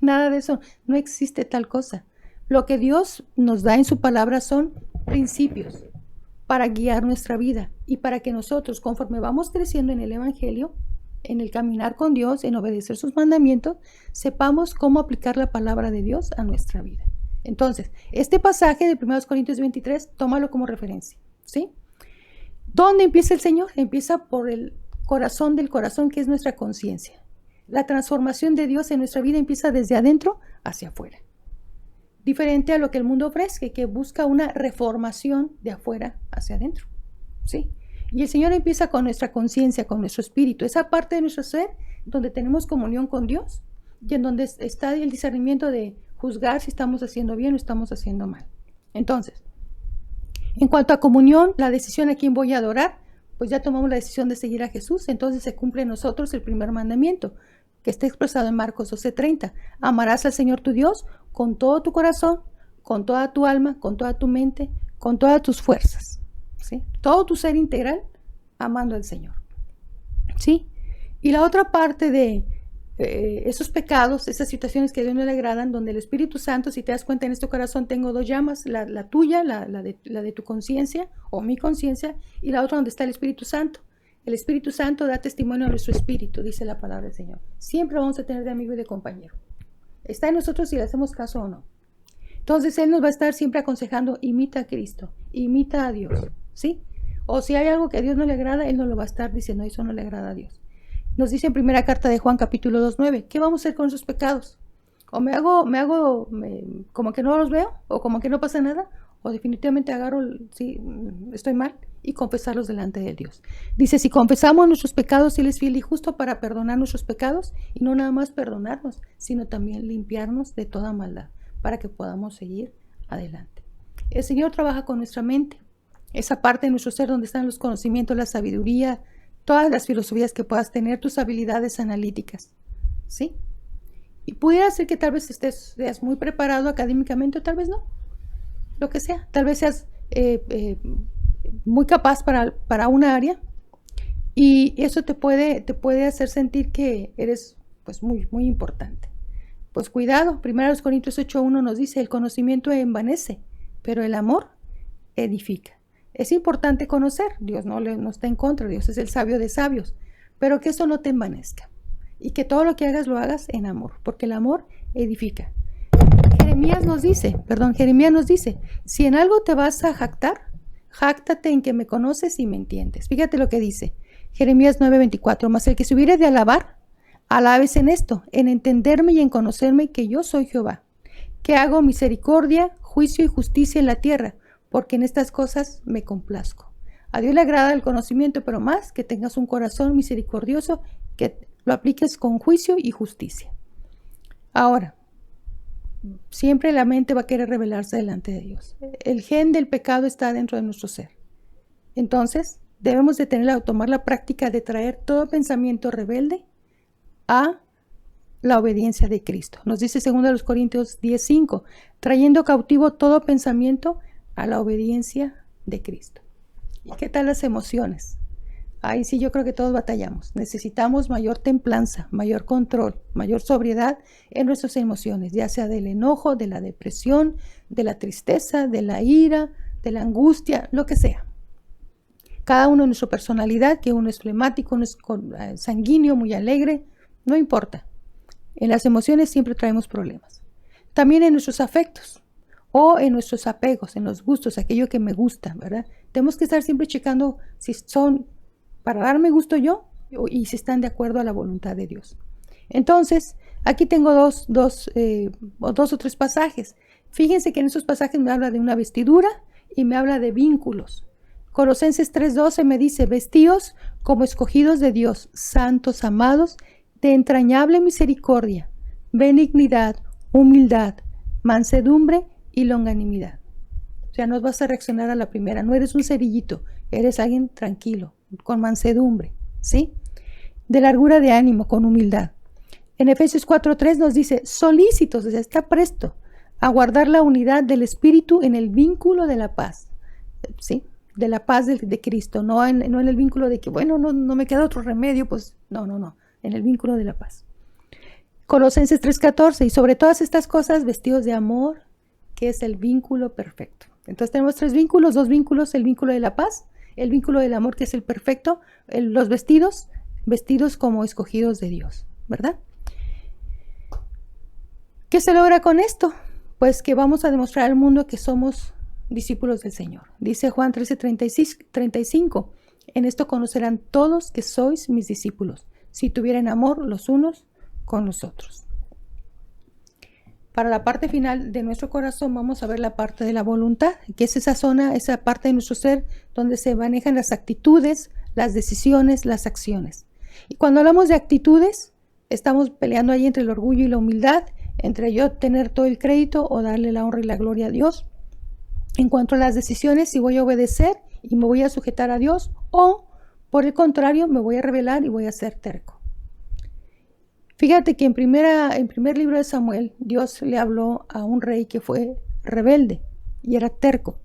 nada de eso. No existe tal cosa. Lo que Dios nos da en su palabra son principios para guiar nuestra vida y para que nosotros, conforme vamos creciendo en el Evangelio, en el caminar con Dios, en obedecer sus mandamientos, sepamos cómo aplicar la palabra de Dios a nuestra vida. Entonces, este pasaje de 1 Corintios 23, tómalo como referencia, ¿sí? ¿Dónde empieza el Señor? Empieza por el corazón del corazón, que es nuestra conciencia. La transformación de Dios en nuestra vida empieza desde adentro hacia afuera. Diferente a lo que el mundo ofrece, que busca una reformación de afuera hacia adentro, ¿sí? Y el Señor empieza con nuestra conciencia, con nuestro espíritu, esa parte de nuestro ser donde tenemos comunión con Dios y en donde está el discernimiento de juzgar si estamos haciendo bien o estamos haciendo mal. Entonces, en cuanto a comunión, la decisión a quién voy a adorar, pues ya tomamos la decisión de seguir a Jesús, entonces se cumple en nosotros el primer mandamiento, que está expresado en Marcos 12:30. Amarás al Señor tu Dios con todo tu corazón, con toda tu alma, con toda tu mente, con todas tus fuerzas, ¿sí? Todo tu ser integral amando al Señor, ¿sí? Y la otra parte de esos pecados, esas situaciones que a Dios no le agradan, donde el Espíritu Santo, si te das cuenta, en este corazón tengo dos llamas, la tuya, la de tu conciencia o mi conciencia, y la otra donde está el Espíritu Santo. El Espíritu Santo da testimonio a nuestro espíritu, dice la palabra del Señor. Siempre vamos a tener de amigo y de compañero. Está en nosotros si le hacemos caso o no. Entonces Él nos va a estar siempre aconsejando, imita a Cristo, imita a Dios, ¿sí? O si hay algo que a Dios no le agrada, Él nos lo va a estar diciendo, eso no le agrada a Dios. Nos dice en primera carta de Juan, capítulo 2:9, ¿qué vamos a hacer con esos pecados? O me hago como que no los veo, o como que no pasa nada, o definitivamente agarro, sí, estoy mal, y confesarlos delante de Dios. Dice, si confesamos nuestros pecados, Él es fiel y justo para perdonar nuestros pecados, y no nada más perdonarnos, sino también limpiarnos de toda maldad, para que podamos seguir adelante. El Señor trabaja con nuestra mente, esa parte de nuestro ser donde están los conocimientos, la sabiduría, todas las filosofías que puedas tener, tus habilidades analíticas, ¿sí? Y pudiera ser que tal vez seas muy preparado académicamente o tal vez no, lo que sea. Tal vez seas muy capaz para una área y eso te puede hacer sentir que eres pues muy, muy importante. Pues cuidado, 1 Corintios 8:1 nos dice, el conocimiento envanece, pero el amor edifica. Es importante conocer, Dios no está en contra, Dios es el sabio de sabios, pero que eso no te envanezca y que todo lo que hagas lo hagas en amor, porque el amor edifica. Jeremías nos dice, si en algo te vas a jactar, jáctate en que me conoces y me entiendes. Fíjate lo que dice, Jeremías 9:24, mas el que se hubiere de alabar, alabes en esto, en entenderme y en conocerme que yo soy Jehová, que hago misericordia, juicio y justicia en la tierra, porque en estas cosas me complazco. A Dios le agrada el conocimiento, pero más que tengas un corazón misericordioso, que lo apliques con juicio y justicia. Ahora, siempre la mente va a querer rebelarse delante de Dios. El gen del pecado está dentro de nuestro ser. Entonces, debemos de tomar la práctica de traer todo pensamiento rebelde a la obediencia de Cristo. Nos dice 2 Corintios 10:5, trayendo cautivo todo pensamiento a la obediencia de Cristo. ¿Y qué tal las emociones? Ahí sí yo creo que todos batallamos. Necesitamos mayor templanza, mayor control, mayor sobriedad en nuestras emociones, ya sea del enojo, de la depresión, de la tristeza, de la ira, de la angustia, lo que sea. Cada uno en nuestra personalidad, que uno es flemático, uno es sanguíneo, muy alegre, no importa. En las emociones siempre traemos problemas. También en nuestros afectos o en nuestros apegos, en los gustos, aquello que me gusta, ¿verdad? Tenemos que estar siempre checando si son para darme gusto yo y si están de acuerdo a la voluntad de Dios. Entonces, aquí tengo dos o tres pasajes. Fíjense que en esos pasajes me habla de una vestidura y me habla de vínculos. Colosenses 3:12 me dice, vestíos como escogidos de Dios, santos, amados, de entrañable misericordia, benignidad, humildad, mansedumbre y longanimidad. O sea, no vas a reaccionar a la primera, no eres un cerillito, eres alguien tranquilo, con mansedumbre, ¿sí? De largura de ánimo, con humildad. En Efesios 4:3 nos dice, solícitos, o sea, está presto a guardar la unidad del Espíritu en el vínculo de la paz, ¿sí? De la paz de Cristo, no en el vínculo de que, bueno, no me queda otro remedio, pues no, en el vínculo de la paz. Colosenses 3:14, y sobre todas estas cosas vestidos de amor, que es el vínculo perfecto. Entonces tenemos dos vínculos, el vínculo de la paz, el vínculo del amor, que es el perfecto, los vestidos como escogidos de Dios, ¿verdad? ¿Qué se logra con esto? Pues que vamos a demostrar al mundo que somos discípulos del Señor. Dice Juan 13:35, en esto conocerán todos que sois mis discípulos, si tuvieren amor los unos con los otros. Para la parte final de nuestro corazón vamos a ver la parte de la voluntad, que es esa zona, esa parte de nuestro ser donde se manejan las actitudes, las decisiones, las acciones. Y cuando hablamos de actitudes, estamos peleando ahí entre el orgullo y la humildad, entre yo tener todo el crédito o darle la honra y la gloria a Dios. En cuanto a las decisiones, si voy a obedecer y me voy a sujetar a Dios, o por el contrario, me voy a rebelar y voy a ser terco. Fíjate que en primer libro de Samuel, Dios le habló a un rey que fue rebelde y era terco.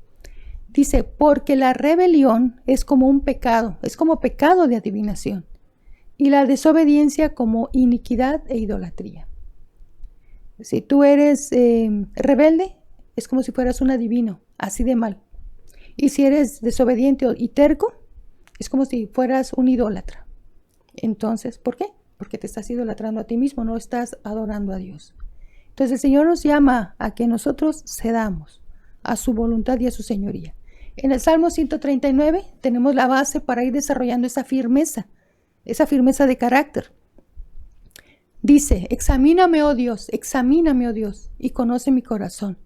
Dice, porque la rebelión es como un pecado, es como pecado de adivinación, y la desobediencia como iniquidad e idolatría. Si tú eres rebelde, es como si fueras un adivino, así de mal. Y si eres desobediente y terco, es como si fueras un idólatra. Entonces, ¿por qué? Porque te estás idolatrando a ti mismo, no estás adorando a Dios. Entonces el Señor nos llama a que nosotros cedamos a su voluntad y a su señoría. En el Salmo 139 tenemos la base para ir desarrollando esa firmeza de carácter. Dice, examíname, oh Dios, y conoce mi corazón,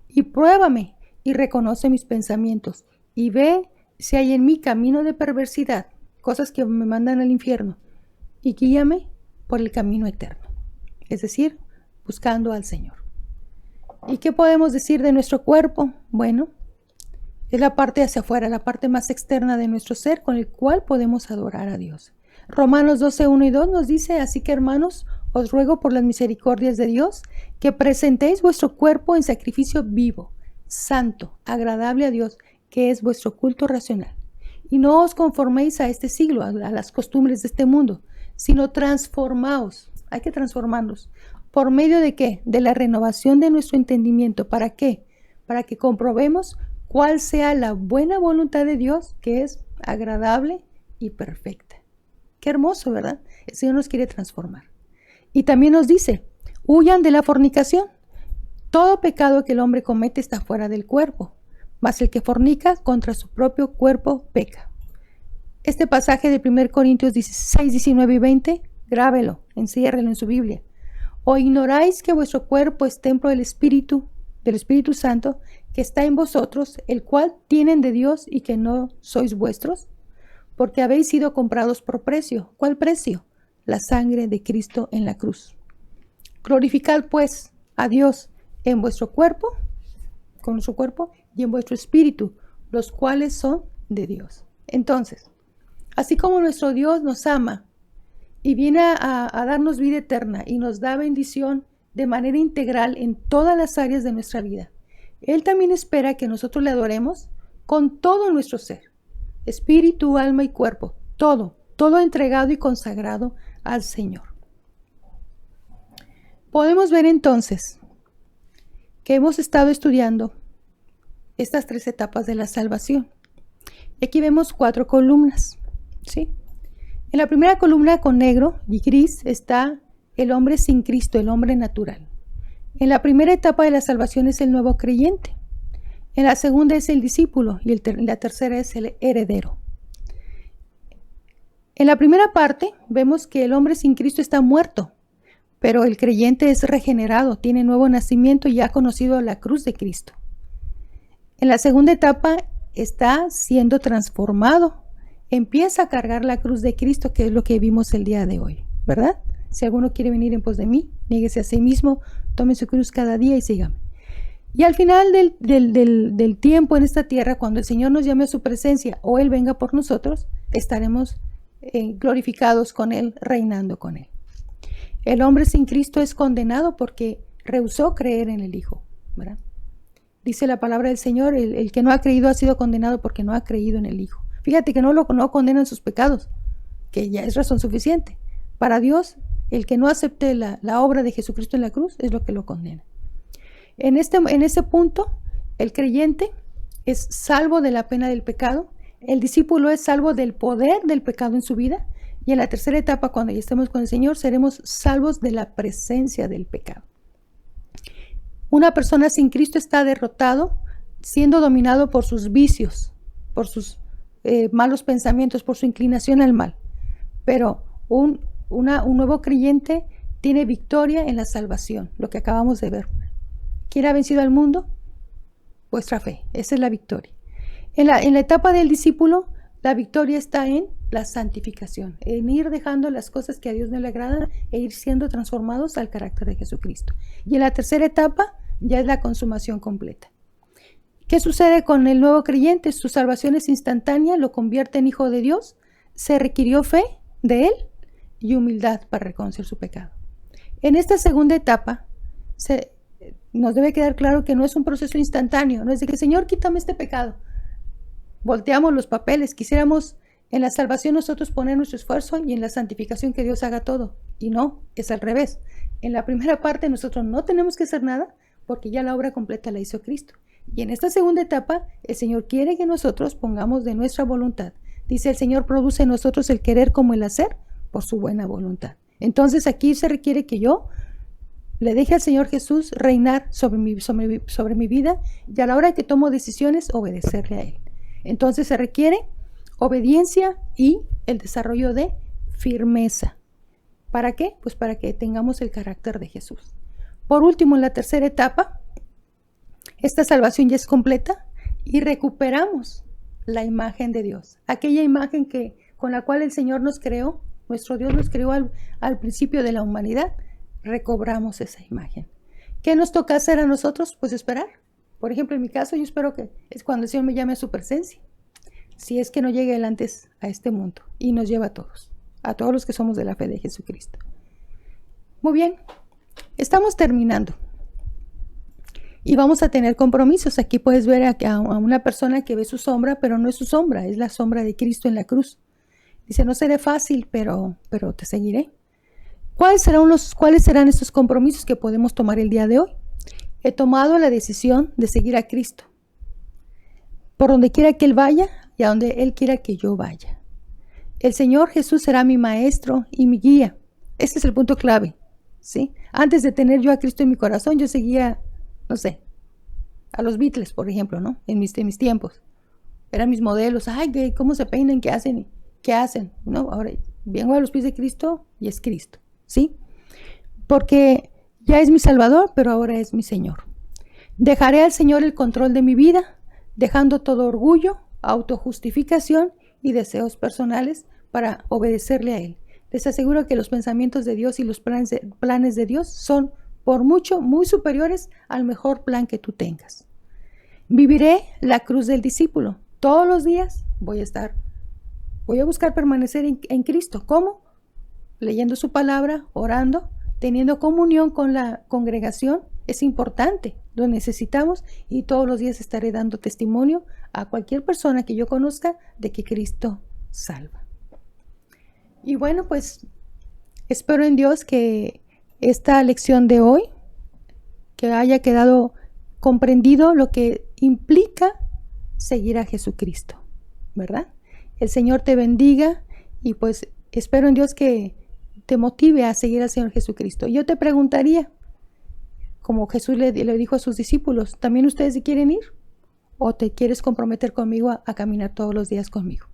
y pruébame, y reconoce mis pensamientos, y ve si hay en mí camino de perversidad, cosas que me mandan al infierno, y guíame por el camino eterno, es decir, buscando al Señor. ¿Y qué podemos decir de nuestro cuerpo? Bueno, es la parte hacia afuera, la parte más externa de nuestro ser con el cual podemos adorar a Dios. Romanos 12:1 y 2 nos dice, así que hermanos, os ruego por las misericordias de Dios que presentéis vuestro cuerpo en sacrificio vivo, santo, agradable a Dios, que es vuestro culto racional. Y no os conforméis a este siglo, a las costumbres de este mundo, sino transformaos. Hay que transformarnos. ¿Por medio de qué? De la renovación de nuestro entendimiento. ¿Para qué? Para que comprobemos cuál sea la buena voluntad de Dios, que es agradable y perfecta. Qué hermoso, ¿verdad? El Señor nos quiere transformar. Y también nos dice, huyan de la fornicación. Todo pecado que el hombre comete está fuera del cuerpo, mas el que fornica contra su propio cuerpo peca. Este pasaje de 1 Corintios 16, 19 y 20, grábelo, enciérrelo en su Biblia. ¿O ignoráis que vuestro cuerpo es templo del Espíritu Santo, que está en vosotros, el cual tienen de Dios y que no sois vuestros? Porque habéis sido comprados por precio. ¿Cuál precio? La sangre de Cristo en la cruz. Glorificad pues a Dios en vuestro cuerpo, con nuestro cuerpo, y en vuestro espíritu, los cuales son de Dios. Entonces, así como nuestro Dios nos ama y viene a darnos vida eterna y nos da bendición de manera integral en todas las áreas de nuestra vida, Él también espera que nosotros le adoremos con todo nuestro ser, espíritu, alma y cuerpo, todo entregado y consagrado al Señor. Podemos ver entonces que hemos estado estudiando estas 3 etapas de la salvación. Aquí vemos 4 columnas, ¿sí? En la primera columna con negro y gris está el hombre sin Cristo, el hombre natural. En la primera etapa de la salvación es el nuevo creyente. En la segunda es el discípulo y la tercera es el heredero. En la primera parte vemos que el hombre sin Cristo está muerto, pero el creyente es regenerado, tiene nuevo nacimiento y ha conocido la cruz de Cristo. En la segunda etapa está siendo transformado, empieza a cargar la cruz de Cristo, que es lo que vimos el día de hoy, ¿verdad? Si alguno quiere venir en pos de mí, niéguese a sí mismo, tome su cruz cada día y sígame. Y al final del tiempo en esta tierra, cuando el Señor nos llame a su presencia o Él venga por nosotros, estaremos glorificados con Él, reinando con Él. El hombre sin Cristo es condenado porque rehusó creer en el Hijo, ¿verdad? Dice la palabra del Señor, el que no ha creído ha sido condenado porque no ha creído en el Hijo. Fíjate que no condenan sus pecados, que ya es razón suficiente. Para Dios, el que no acepte la obra de Jesucristo en la cruz es lo que lo condena. En ese punto, el creyente es salvo de la pena del pecado, el discípulo es salvo del poder del pecado en su vida, y en la tercera etapa, cuando ya estemos con el Señor, seremos salvos de la presencia del pecado. Una persona sin Cristo está derrotado, siendo dominado por sus vicios, por sus malos pensamientos, por su inclinación al mal. Pero un nuevo creyente tiene victoria en la salvación, lo que acabamos de ver. ¿Quién ha vencido al mundo? Vuestra fe, esa es la victoria. En la etapa del discípulo, la victoria está en la santificación, en ir dejando las cosas que a Dios no le agradan e ir siendo transformados al carácter de Jesucristo. Y en la tercera etapa ya es la consumación completa. ¿Qué sucede con el nuevo creyente? Su salvación es instantánea, lo convierte en hijo de Dios, se requirió fe de él y humildad para reconocer su pecado. En esta segunda etapa nos debe quedar claro que no es un proceso instantáneo, no es de que Señor, quítame este pecado. Volteamos los papeles, quisiéramos en la salvación nosotros poner nuestro esfuerzo y en la santificación que Dios haga todo. Y no, es al revés. En la primera parte nosotros no tenemos que hacer nada porque ya la obra completa la hizo Cristo. Y en esta segunda etapa el Señor quiere que nosotros pongamos de nuestra voluntad. Dice el Señor produce en nosotros el querer como el hacer por su buena voluntad. Entonces aquí se requiere que yo le deje al Señor Jesús reinar sobre mi vida y a la hora que tomo decisiones obedecerle a Él. Entonces se requiere obediencia y el desarrollo de firmeza. ¿Para qué? Pues para que tengamos el carácter de Jesús. Por último, en la tercera etapa, esta salvación ya es completa y recuperamos la imagen de Dios. Aquella imagen con la cual el Señor nos creó, nuestro Dios nos creó al principio de la humanidad, recobramos esa imagen. ¿Qué nos toca hacer a nosotros? Pues esperar. Por ejemplo, en mi caso, yo espero que es cuando el Señor me llame a su presencia. Si es que no llegue Él antes a este mundo y nos lleva a todos los que somos de la fe de Jesucristo. Muy bien, estamos terminando. Y vamos a tener compromisos. Aquí puedes ver a una persona que ve su sombra, pero no es su sombra, es la sombra de Cristo en la cruz. Dice, no será fácil, pero te seguiré. ¿Cuáles serán estos compromisos que podemos tomar el día de hoy? He tomado la decisión de seguir a Cristo. Por donde quiera que Él vaya y a donde Él quiera que yo vaya. El Señor Jesús será mi maestro y mi guía. Este es el punto clave, ¿sí? Antes de tener yo a Cristo en mi corazón, yo seguía, no sé, a los Beatles, por ejemplo, ¿no? En mis tiempos. Eran mis modelos. Ay, ¿cómo se peinan? ¿Qué hacen? ¿Qué hacen? No, ahora vengo a los pies de Cristo y es Cristo, ¿sí? Porque ya es mi Salvador, pero ahora es mi Señor. Dejaré al Señor el control de mi vida, dejando todo orgullo, autojustificación y deseos personales para obedecerle a Él. Les aseguro que los pensamientos de Dios y los planes de Dios son por mucho, muy superiores al mejor plan que tú tengas. Viviré la cruz del discípulo. Todos los días voy a buscar permanecer en Cristo. ¿Cómo? Leyendo su palabra, orando, teniendo comunión con la congregación. Es importante, lo necesitamos, y todos los días estaré dando testimonio a cualquier persona que yo conozca de que Cristo salva. Y bueno, pues espero en Dios que esta lección de hoy, que haya quedado comprendido lo que implica seguir a Jesucristo, ¿verdad? El Señor te bendiga y pues espero en Dios que te motive a seguir al Señor Jesucristo. Yo te preguntaría, como Jesús le dijo a sus discípulos, ¿también ustedes quieren ir? ¿O te quieres comprometer conmigo a caminar todos los días conmigo?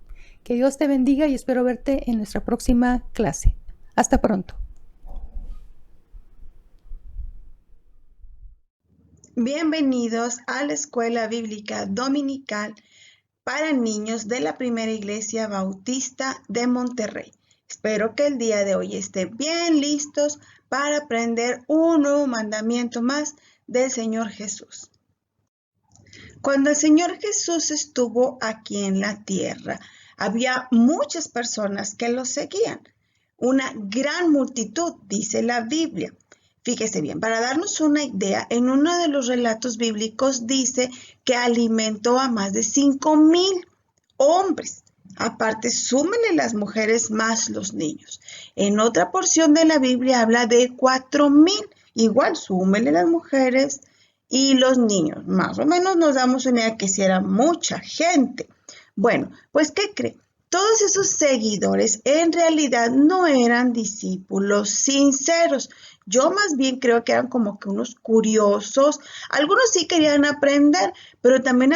Que Dios te bendiga y espero verte en nuestra próxima clase. Hasta pronto. Bienvenidos a la Escuela Bíblica Dominical para niños de la Primera Iglesia Bautista de Monterrey. Espero que el día de hoy estén bien listos para aprender un nuevo mandamiento más del Señor Jesús. Cuando el Señor Jesús estuvo aquí en la tierra, había muchas personas que lo seguían. Una gran multitud, dice la Biblia. Fíjese bien, para darnos una idea, en uno de los relatos bíblicos dice que alimentó a más de 5,000 hombres. Aparte, súmenle las mujeres más los niños. En otra porción de la Biblia habla de 4,000. Igual, súmenle las mujeres y los niños. Más o menos nos damos una idea que si era mucha gente. Bueno, pues ¿qué cree? Todos esos seguidores en realidad no eran discípulos sinceros. Yo más bien creo que eran como que unos curiosos. Algunos sí querían aprender, pero también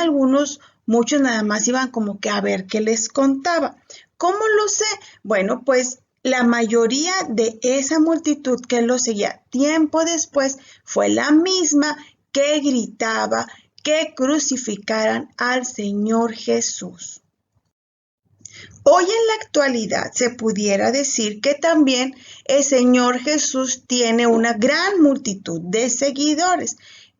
muchos nada más iban como que a ver qué les contaba. ¿Cómo lo sé? Bueno, pues la mayoría de esa multitud que lo seguía tiempo después fue la misma que gritaba que crucificaran al Señor Jesús. Hoy en la actualidad se pudiera decir que también el Señor Jesús tiene una gran multitud de seguidores,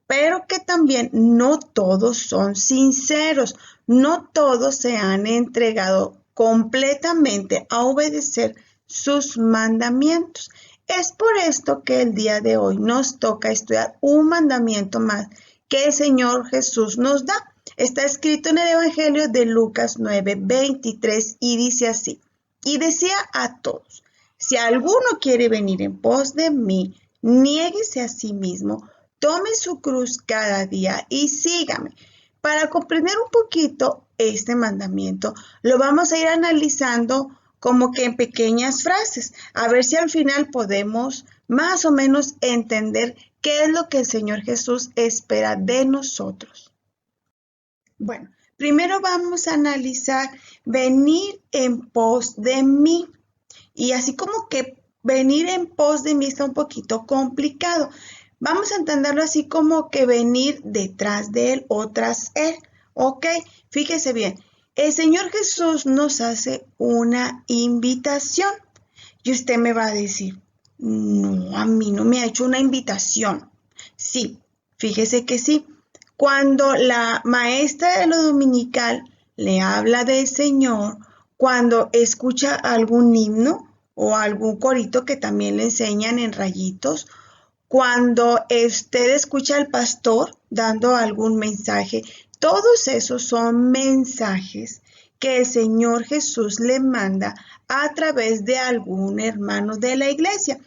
pero que también no todos son sinceros, no todos se han entregado completamente a obedecer sus mandamientos. Es por esto que el día de hoy nos toca estudiar un mandamiento más que el Señor Jesús nos da. Está escrito en el Evangelio de Lucas 9:23 y dice así: y decía a todos, si alguno quiere venir en pos de mí, niéguese a sí mismo, tome su cruz cada día y sígame. Para comprender un poquito este mandamiento, lo vamos a ir analizando como que en pequeñas frases, a ver si al final podemos más o menos entender qué es lo que el Señor Jesús espera de nosotros. Bueno, primero vamos a analizar venir en pos de mí. Y así como que venir en pos de mí está un poquito complicado. Vamos a entenderlo así como que venir detrás de él o tras él. Ok, fíjese bien. El Señor Jesús nos hace una invitación. Y usted me va a decir, no, a mí no me ha hecho una invitación. Sí, fíjese que sí. Cuando la maestra de lo dominical le habla del Señor, cuando escucha algún himno o algún corito que también le enseñan en rayitos, cuando usted escucha al pastor dando algún mensaje, todos esos son mensajes que el Señor Jesús le manda a través de algún hermano de la iglesia.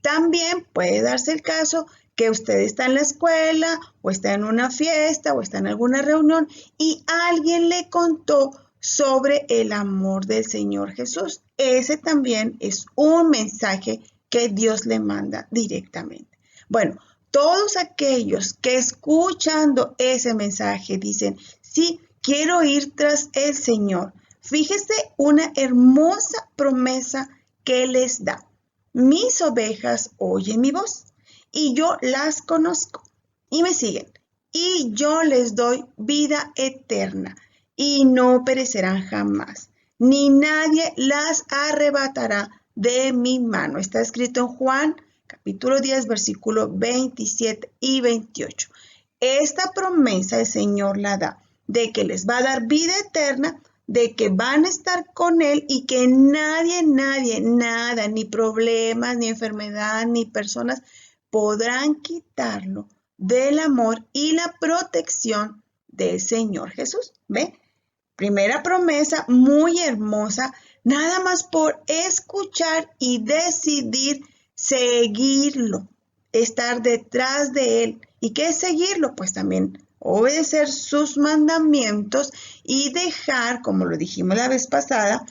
También puede darse el caso que usted está en la escuela o está en una fiesta o está en alguna reunión y alguien le contó sobre el amor del Señor Jesús. Ese también es un mensaje que Dios le manda directamente. Bueno, todos aquellos que escuchando ese mensaje dicen, sí, quiero ir tras el Señor. Fíjese una hermosa promesa que les da. Mis ovejas oyen mi voz y yo las conozco y me siguen y yo les doy vida eterna y no perecerán jamás, ni nadie las arrebatará de mi mano. Está escrito en Juan capítulo 10, versículo 27 y 28. Esta promesa el Señor la da, de que les va a dar vida eterna, de que van a estar con Él y que nadie, nada, ni problemas, ni enfermedad, ni personas podrán quitarlo del amor y la protección del Señor Jesús. ¿Ve? Primera promesa muy hermosa, nada más por escuchar y decidir seguirlo, estar detrás de Él. ¿Y qué es seguirlo? Pues también obedecer sus mandamientos y dejar, como lo dijimos la vez pasada,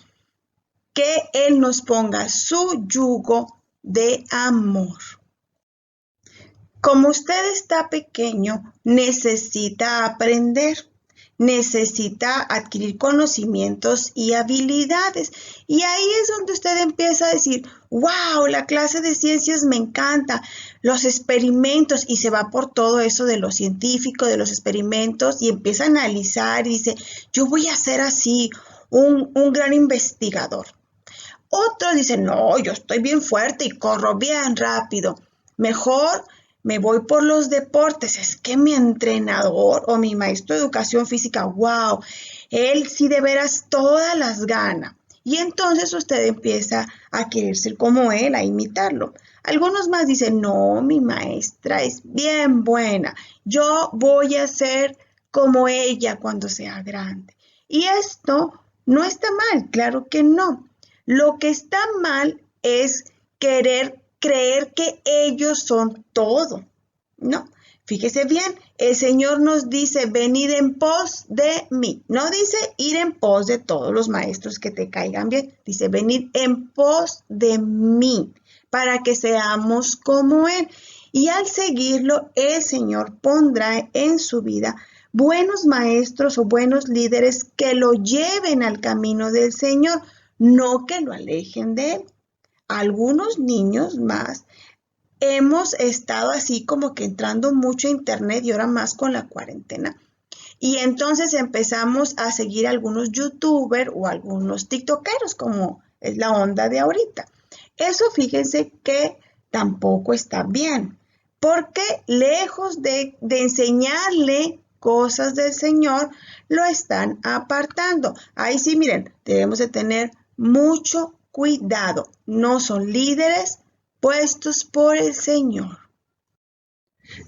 que Él nos ponga su yugo de amor. Como usted está pequeño, necesita aprender, necesita adquirir conocimientos y habilidades. Y ahí es donde usted empieza a decir, wow, la clase de ciencias me encanta, los experimentos, y se va por todo eso de lo científico, de los experimentos, y empieza a analizar y dice, yo voy a ser así, un gran investigador. Otros dicen, no, yo estoy bien fuerte y corro bien rápido, mejor me voy por los deportes. Es que mi entrenador o mi maestro de educación física, wow, él sí de veras todas las gana. Y entonces usted empieza a querer ser como él, a imitarlo. Algunos más dicen, no, mi maestra es bien buena, yo voy a ser como ella cuando sea grande. Y esto no está mal, claro que no. Lo que está mal es querer creer que ellos son todo. No, fíjese bien, el Señor nos dice, venid en pos de mí. No dice ir en pos de todos los maestros que te caigan bien. Dice, venid en pos de mí, para que seamos como Él. Y al seguirlo, el Señor pondrá en su vida buenos maestros o buenos líderes que lo lleven al camino del Señor, no que lo alejen de Él. Algunos niños más hemos estado así como que entrando mucho a internet y ahora más con la cuarentena. Y entonces empezamos a seguir a algunos youtubers o algunos tiktokeros, como es la onda de ahorita. Eso fíjense que tampoco está bien, porque lejos de enseñarle cosas del Señor, lo están apartando. Ahí sí, miren, debemos de tener mucho cuidado. No son líderes puestos por el Señor.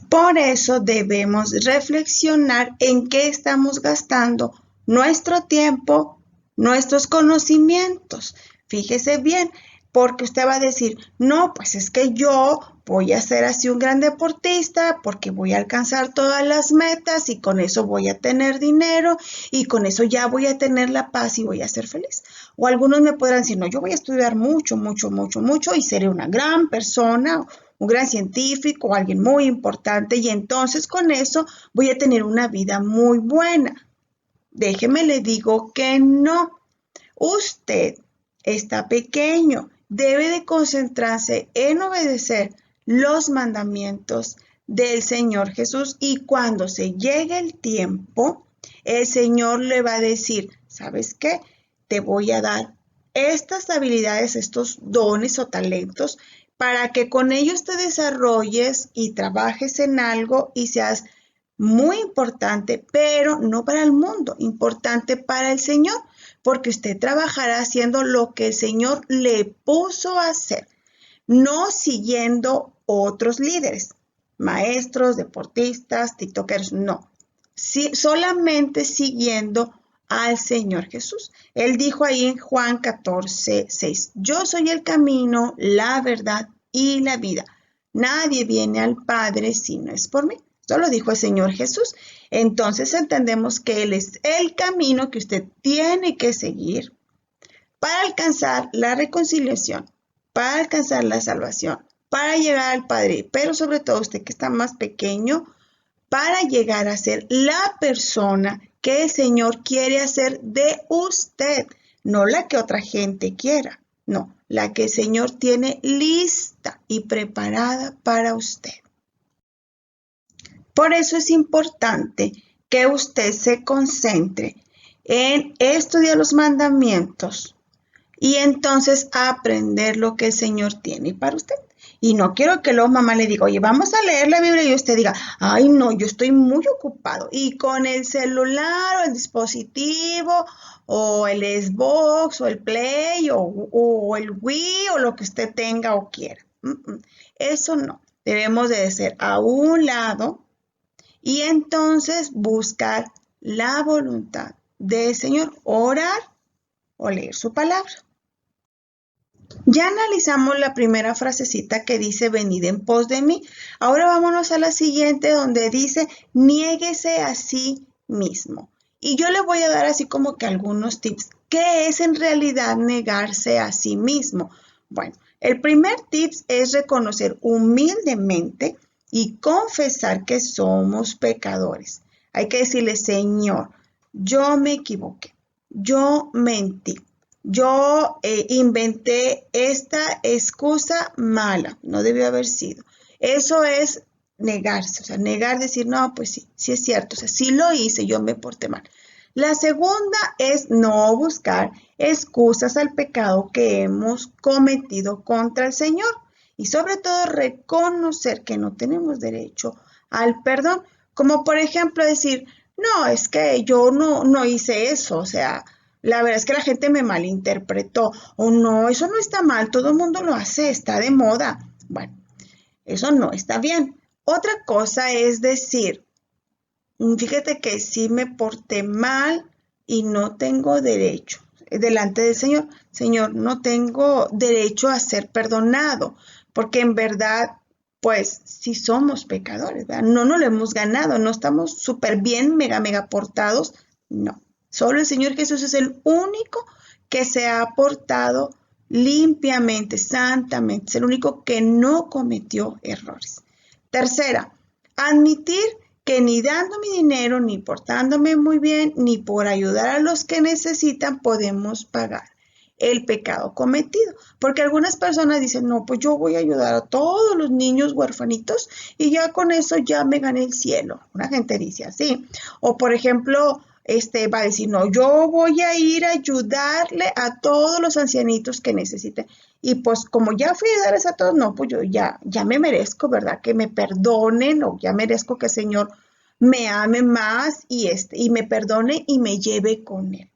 Por eso debemos reflexionar en qué estamos gastando nuestro tiempo, nuestros conocimientos. Fíjese bien, porque usted va a decir, no, pues es que yo voy a ser así un gran deportista porque voy a alcanzar todas las metas y con eso voy a tener dinero y con eso ya voy a tener la paz y voy a ser feliz. O algunos me podrán decir, no, yo voy a estudiar mucho y seré una gran persona, un gran científico o alguien muy importante y entonces con eso voy a tener una vida muy buena. Déjeme le digo que no. Usted está pequeño, debe de concentrarse en obedecer los mandamientos del Señor Jesús y cuando se llegue el tiempo, el Señor le va a decir, ¿sabes qué? Te voy a dar estas habilidades, estos dones o talentos para que con ellos te desarrolles y trabajes en algo y seas muy importante, pero no para el mundo, importante para el Señor, porque usted trabajará haciendo lo que el Señor le puso a hacer, no siguiendo otros líderes, maestros, deportistas, tiktokers, no, solamente siguiendo al Señor Jesús. Él dijo ahí en Juan 14:6, yo soy el camino, la verdad y la vida. Nadie viene al Padre si no es por mí. Esto lo dijo el Señor Jesús. Entonces entendemos que Él es el camino que usted tiene que seguir para alcanzar la reconciliación, para alcanzar la salvación, para llegar al Padre, pero sobre todo usted que está más pequeño, para llegar a ser la persona que el Señor quiere hacer de usted, no la que otra gente quiera, no, la que el Señor tiene lista y preparada para usted. Por eso es importante que usted se concentre en estudiar los mandamientos y entonces aprender lo que el Señor tiene para usted. Y no quiero que luego mamá le diga, oye, vamos a leer la Biblia y usted diga, ay, no, yo estoy muy ocupado. Y con el celular o el dispositivo o el Xbox o el Play o el Wii o lo que usted tenga o quiera. Eso no. Debemos de ser a un lado y entonces buscar la voluntad del Señor, orar o leer su palabra. Ya analizamos la primera frasecita que dice venid en pos de mí. Ahora vámonos a la siguiente donde dice niéguese a sí mismo. Y yo le voy a dar así como que algunos tips. ¿Qué es en realidad negarse a sí mismo? Bueno, el primer tip es reconocer humildemente y confesar que somos pecadores. Hay que decirle, Señor, yo me equivoqué, yo mentí. Yo inventé esta excusa mala, no debió haber sido. Eso es negarse, o sea, negar, decir, no, pues sí, sí es cierto, o sea, sí lo hice, yo me porté mal. La segunda es no buscar excusas al pecado que hemos cometido contra el Señor y sobre todo reconocer que no tenemos derecho al perdón, como por ejemplo decir, no, es que yo no hice eso, o sea, la verdad es que la gente me malinterpretó. O no, eso no está mal, todo el mundo lo hace, está de moda. Bueno, eso no está bien. Otra cosa es decir, fíjate que sí me porté mal y no tengo derecho delante del Señor. Señor, no tengo derecho a ser perdonado, porque en verdad, pues sí somos pecadores, ¿verdad? No nos lo hemos ganado, no estamos súper bien, mega portados, no. Solo el Señor Jesús es el único que se ha portado limpiamente, santamente, es el único que no cometió errores. Tercera, admitir que ni dando mi dinero, ni portándome muy bien, ni por ayudar a los que necesitan podemos pagar el pecado cometido. Porque algunas personas dicen, no, pues yo voy a ayudar a todos los niños huérfanitos y ya con eso ya me gané el cielo. Una gente dice así. O por ejemplo, va a decir, no, yo voy a ir a ayudarle a todos los ancianitos que necesiten. Y pues como ya fui a ayudarles a todos, no, pues yo ya me merezco, ¿verdad? Que me perdonen o ya merezco que el Señor me ame más y me perdone y me lleve con Él.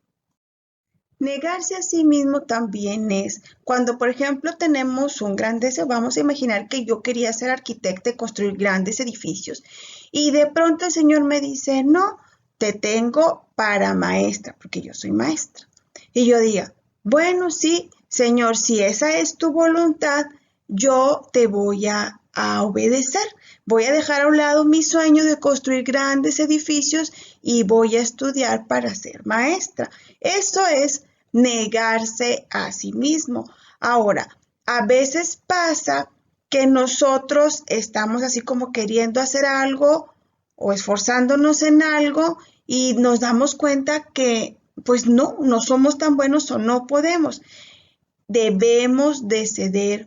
Negarse a sí mismo también es cuando, por ejemplo, tenemos un gran deseo. Vamos a imaginar que yo quería ser arquitecta y construir grandes edificios. Y de pronto el Señor me dice, no, te tengo para maestra, porque yo soy maestra. Y yo diga, bueno, sí, Señor, si esa es tu voluntad, yo te voy a obedecer. Voy a dejar a un lado mi sueño de construir grandes edificios y voy a estudiar para ser maestra. Eso es negarse a sí mismo. Ahora, a veces pasa que nosotros estamos así como queriendo hacer algo o esforzándonos en algo y nos damos cuenta que pues no somos tan buenos o no podemos. Debemos de ceder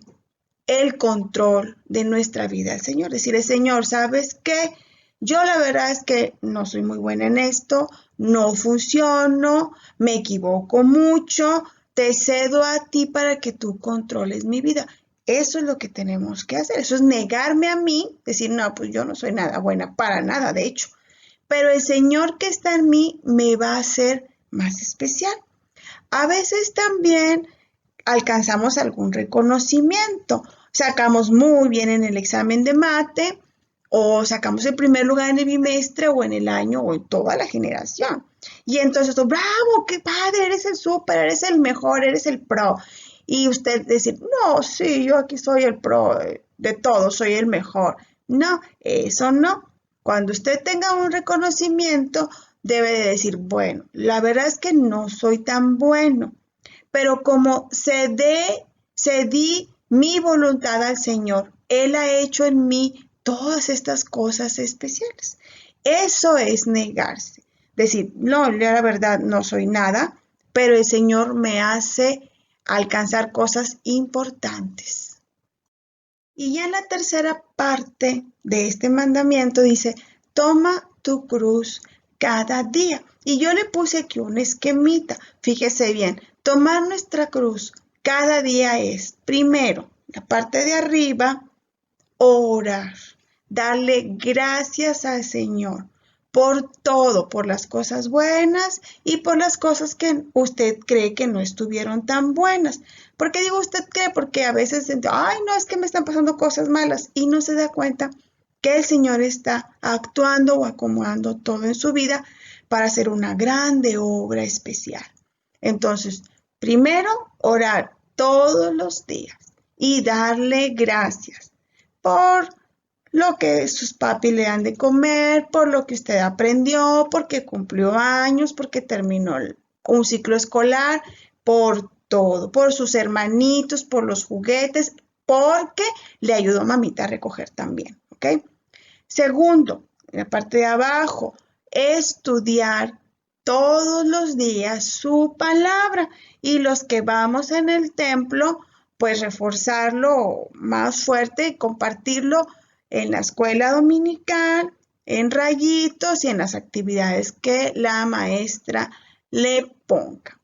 el control de nuestra vida al Señor. Decirle, Señor, ¿sabes qué? Yo la verdad es que no soy muy buena en esto, no funciono, me equivoco mucho, te cedo a ti para que tú controles mi vida. Eso es lo que tenemos que hacer, eso es negarme a mí, decir, no, pues yo no soy nada buena, para nada, de hecho. Pero el Señor que está en mí me va a hacer más especial. A veces también alcanzamos algún reconocimiento, sacamos muy bien en el examen de mate o sacamos el primer lugar en el bimestre o en el año o en toda la generación. Y entonces, bravo, qué padre, eres el súper, eres el mejor, eres el pro. Y usted decir, no, sí, yo aquí soy el pro de todo, soy el mejor. No, eso no. Cuando usted tenga un reconocimiento, debe de decir, bueno, la verdad es que no soy tan bueno, pero como cedí mi voluntad al Señor, Él ha hecho en mí todas estas cosas especiales. Eso es negarse. Decir, no, la verdad no soy nada, pero el Señor me hace alcanzar cosas importantes. Y ya en la tercera parte de este mandamiento dice, toma tu cruz cada día. Y yo le puse aquí un esquemita. Fíjese bien, tomar nuestra cruz cada día es, primero, la parte de arriba, orar, darle gracias al Señor por todo, por las cosas buenas y por las cosas que usted cree que no estuvieron tan buenas. ¿Por qué digo usted cree? Porque a veces, ay, no, es que me están pasando cosas malas y no se da cuenta que el Señor está actuando o acomodando todo en su vida para hacer una grande obra especial. Entonces, primero, orar todos los días y darle gracias por lo que sus papis le dan de comer, por lo que usted aprendió, porque cumplió años, porque terminó un ciclo escolar, por todo, por sus hermanitos, por los juguetes, porque le ayudó mamita a recoger también, ¿ok? Segundo, en la parte de abajo, estudiar todos los días su palabra y los que vamos en el templo, pues reforzarlo más fuerte y compartirlo en la escuela dominical, en rayitos y en las actividades que la maestra le ponga.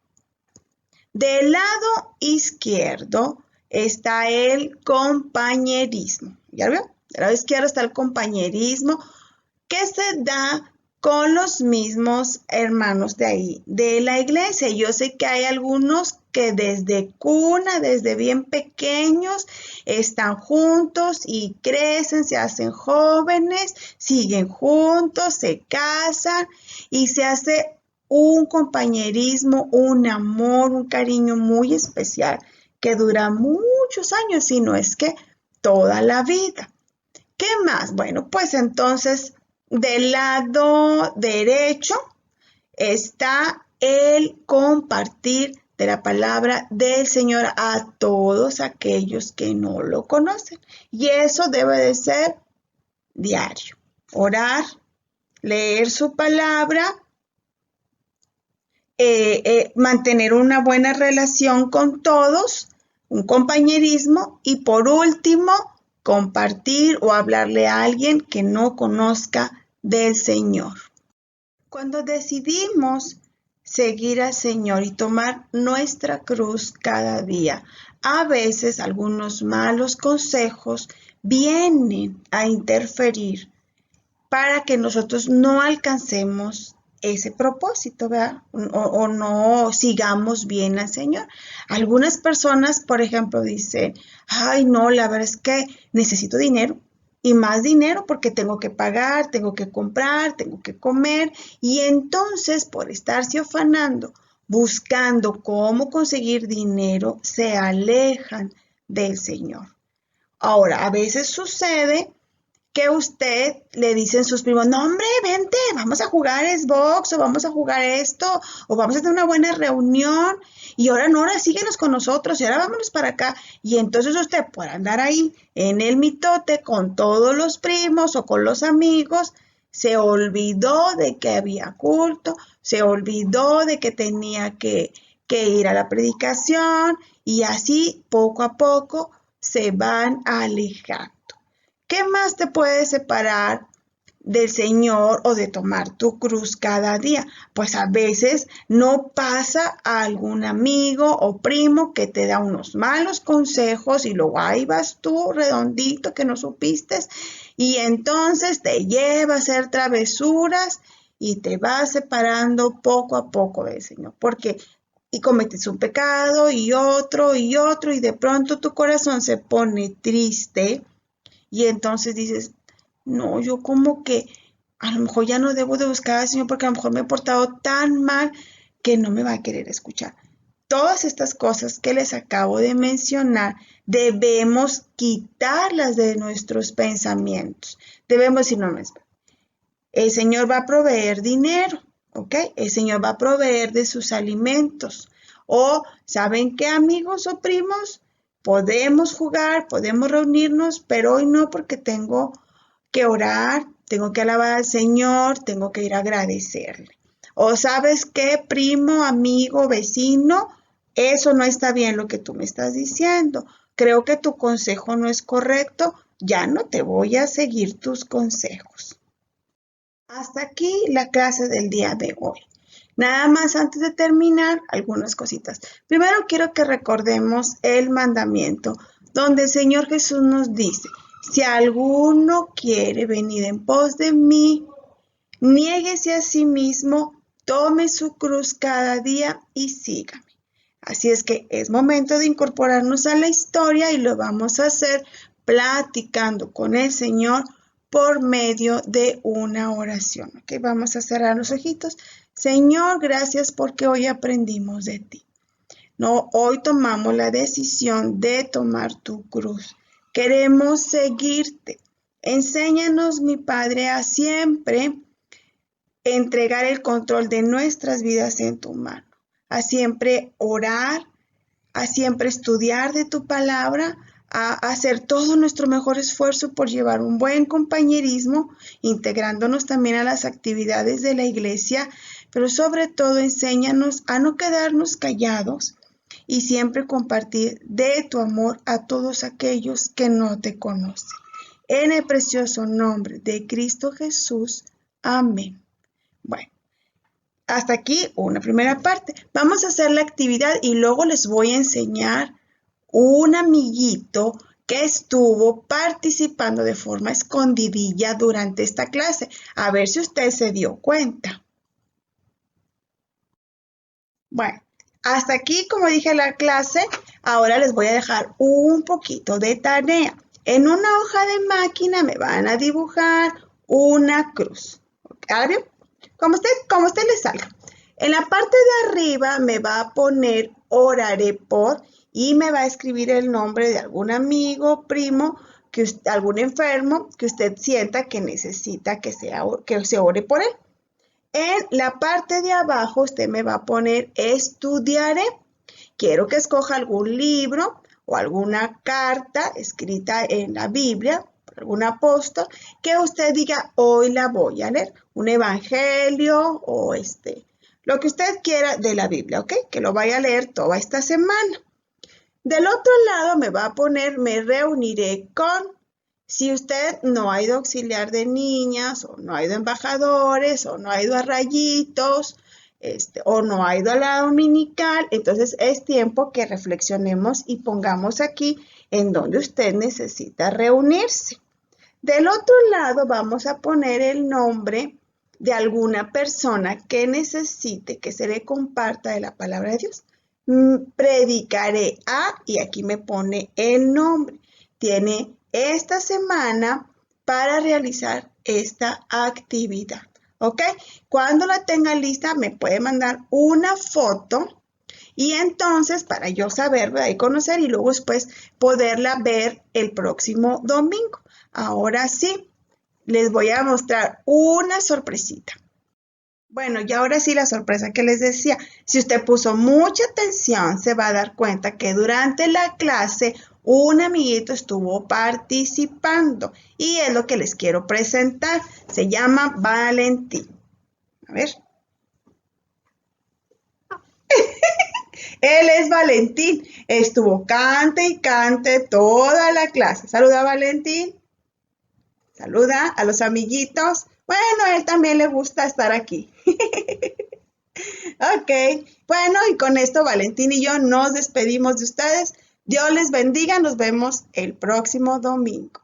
Del lado izquierdo está el compañerismo. ¿Ya lo veo? Del lado izquierdo está el compañerismo que se da con los mismos hermanos de ahí, de la iglesia. Yo sé que hay algunos que desde cuna, desde bien pequeños, están juntos y crecen, se hacen jóvenes, siguen juntos, se casan y se hace un compañerismo, un amor, un cariño muy especial que dura muchos años, si no es que toda la vida. ¿Qué más? Bueno, pues entonces del lado derecho está el compartir de la palabra del Señor a todos aquellos que no lo conocen. Y eso debe de ser diario. Orar, leer su palabra, mantener una buena relación con todos, un compañerismo y por último, compartir o hablarle a alguien que no conozca del Señor. Cuando decidimos seguir al Señor y tomar nuestra cruz cada día, a veces algunos malos consejos vienen a interferir para que nosotros no alcancemos ese propósito, ¿verdad? O no sigamos bien al Señor. Algunas personas, por ejemplo, dicen, ay, no, la verdad es que necesito dinero y más dinero porque tengo que pagar, tengo que comprar, tengo que comer. Y entonces, por estarse afanando, buscando cómo conseguir dinero, se alejan del Señor. Ahora, a veces sucede que usted le dicen sus primos, no hombre, vente, vamos a jugar Xbox o vamos a jugar esto o vamos a tener una buena reunión y ahora no, ahora síguenos con nosotros y ahora vámonos para acá. Y entonces usted por andar ahí en el mitote con todos los primos o con los amigos, se olvidó de que había culto, se olvidó de que tenía que ir a la predicación y así poco a poco se van alejando. ¿Qué más te puede separar del Señor o de tomar tu cruz cada día? Pues a veces no pasa a algún amigo o primo que te da unos malos consejos y luego ahí vas tú redondito que no supiste y entonces te lleva a hacer travesuras y te vas separando poco a poco del Señor. Porque y cometes un pecado y otro y de pronto tu corazón se pone triste. Y entonces dices, no, yo como que a lo mejor ya no debo de buscar al Señor porque a lo mejor me he portado tan mal que no me va a querer escuchar. Todas estas cosas que les acabo de mencionar, debemos quitarlas de nuestros pensamientos. Debemos decir, no, el Señor va a proveer dinero, ¿ok? El Señor va a proveer de sus alimentos. O, ¿saben qué, amigos o primos? Podemos jugar, podemos reunirnos, pero hoy no porque tengo que orar, tengo que alabar al Señor, tengo que ir a agradecerle. O sabes qué, primo, amigo, vecino, eso no está bien lo que tú me estás diciendo. Creo que tu consejo no es correcto, ya no te voy a seguir tus consejos. Hasta aquí la clase del día de hoy. Nada más antes de terminar, algunas cositas. Primero quiero que recordemos el mandamiento donde el Señor Jesús nos dice, Si alguno quiere venir en pos de mí, niéguese a sí mismo, tome su cruz cada día y sígame. Así es que es momento de incorporarnos a la historia y lo vamos a hacer platicando con el Señor por medio de una oración. ¿Ok? Vamos a cerrar los ojitos. Señor, gracias porque hoy aprendimos de ti. No, hoy tomamos la decisión de tomar tu cruz. Queremos seguirte. Enséñanos, mi Padre, a siempre entregar el control de nuestras vidas en tu mano, a siempre orar, a siempre estudiar de tu palabra, a hacer todo nuestro mejor esfuerzo por llevar un buen compañerismo, integrándonos también a las actividades de la iglesia, pero sobre todo enséñanos a no quedarnos callados y siempre compartir de tu amor a todos aquellos que no te conocen. En el precioso nombre de Cristo Jesús. Amén. Bueno, hasta aquí una primera parte. Vamos a hacer la actividad y luego les voy a enseñar un amiguito que estuvo participando de forma escondidilla durante esta clase. A ver si usted se dio cuenta. Bueno, hasta aquí, como dije, la clase. Ahora les voy a dejar un poquito de tarea. En una hoja de máquina me van a dibujar una cruz. ¿Está bien? Como usted le salga. En la parte de arriba me va a poner oraré por y me va a escribir el nombre de algún amigo, primo, algún enfermo que usted sienta que necesita que se ore por él. En la parte de abajo usted me va a poner estudiaré. Quiero que escoja algún libro o alguna carta escrita en la Biblia, por algún apóstol, que usted diga, hoy la voy a leer. Un evangelio o lo que usted quiera de la Biblia, ¿ok? Que lo vaya a leer toda esta semana. Del otro lado me va a poner, me reuniré con. Si usted no ha ido a auxiliar de niñas, o no ha ido a embajadores, o no ha ido a rayitos, o no ha ido a la dominical, entonces es tiempo que reflexionemos y pongamos aquí en donde usted necesita reunirse. Del otro lado vamos a poner el nombre de alguna persona que necesite que se le comparta de la palabra de Dios. Predicaré a, y aquí me pone el nombre. Tiene esta semana para realizar esta actividad. ¿Ok? Cuando la tenga lista, me puede mandar una foto y entonces para yo saberla y conocer y luego después poderla ver el próximo domingo. Ahora sí, les voy a mostrar una sorpresita. Bueno, y ahora sí la sorpresa que les decía. Si usted puso mucha atención, se va a dar cuenta que durante la clase un amiguito estuvo participando y es lo que les quiero presentar. Se llama Valentín. A ver. Él es Valentín. Estuvo cante y cante toda la clase. Saluda, Valentín. Saluda a los amiguitos. Bueno, a él también le gusta estar aquí. Ok, bueno, y con esto Valentín y yo nos despedimos de ustedes. Dios les bendiga, nos vemos el próximo domingo.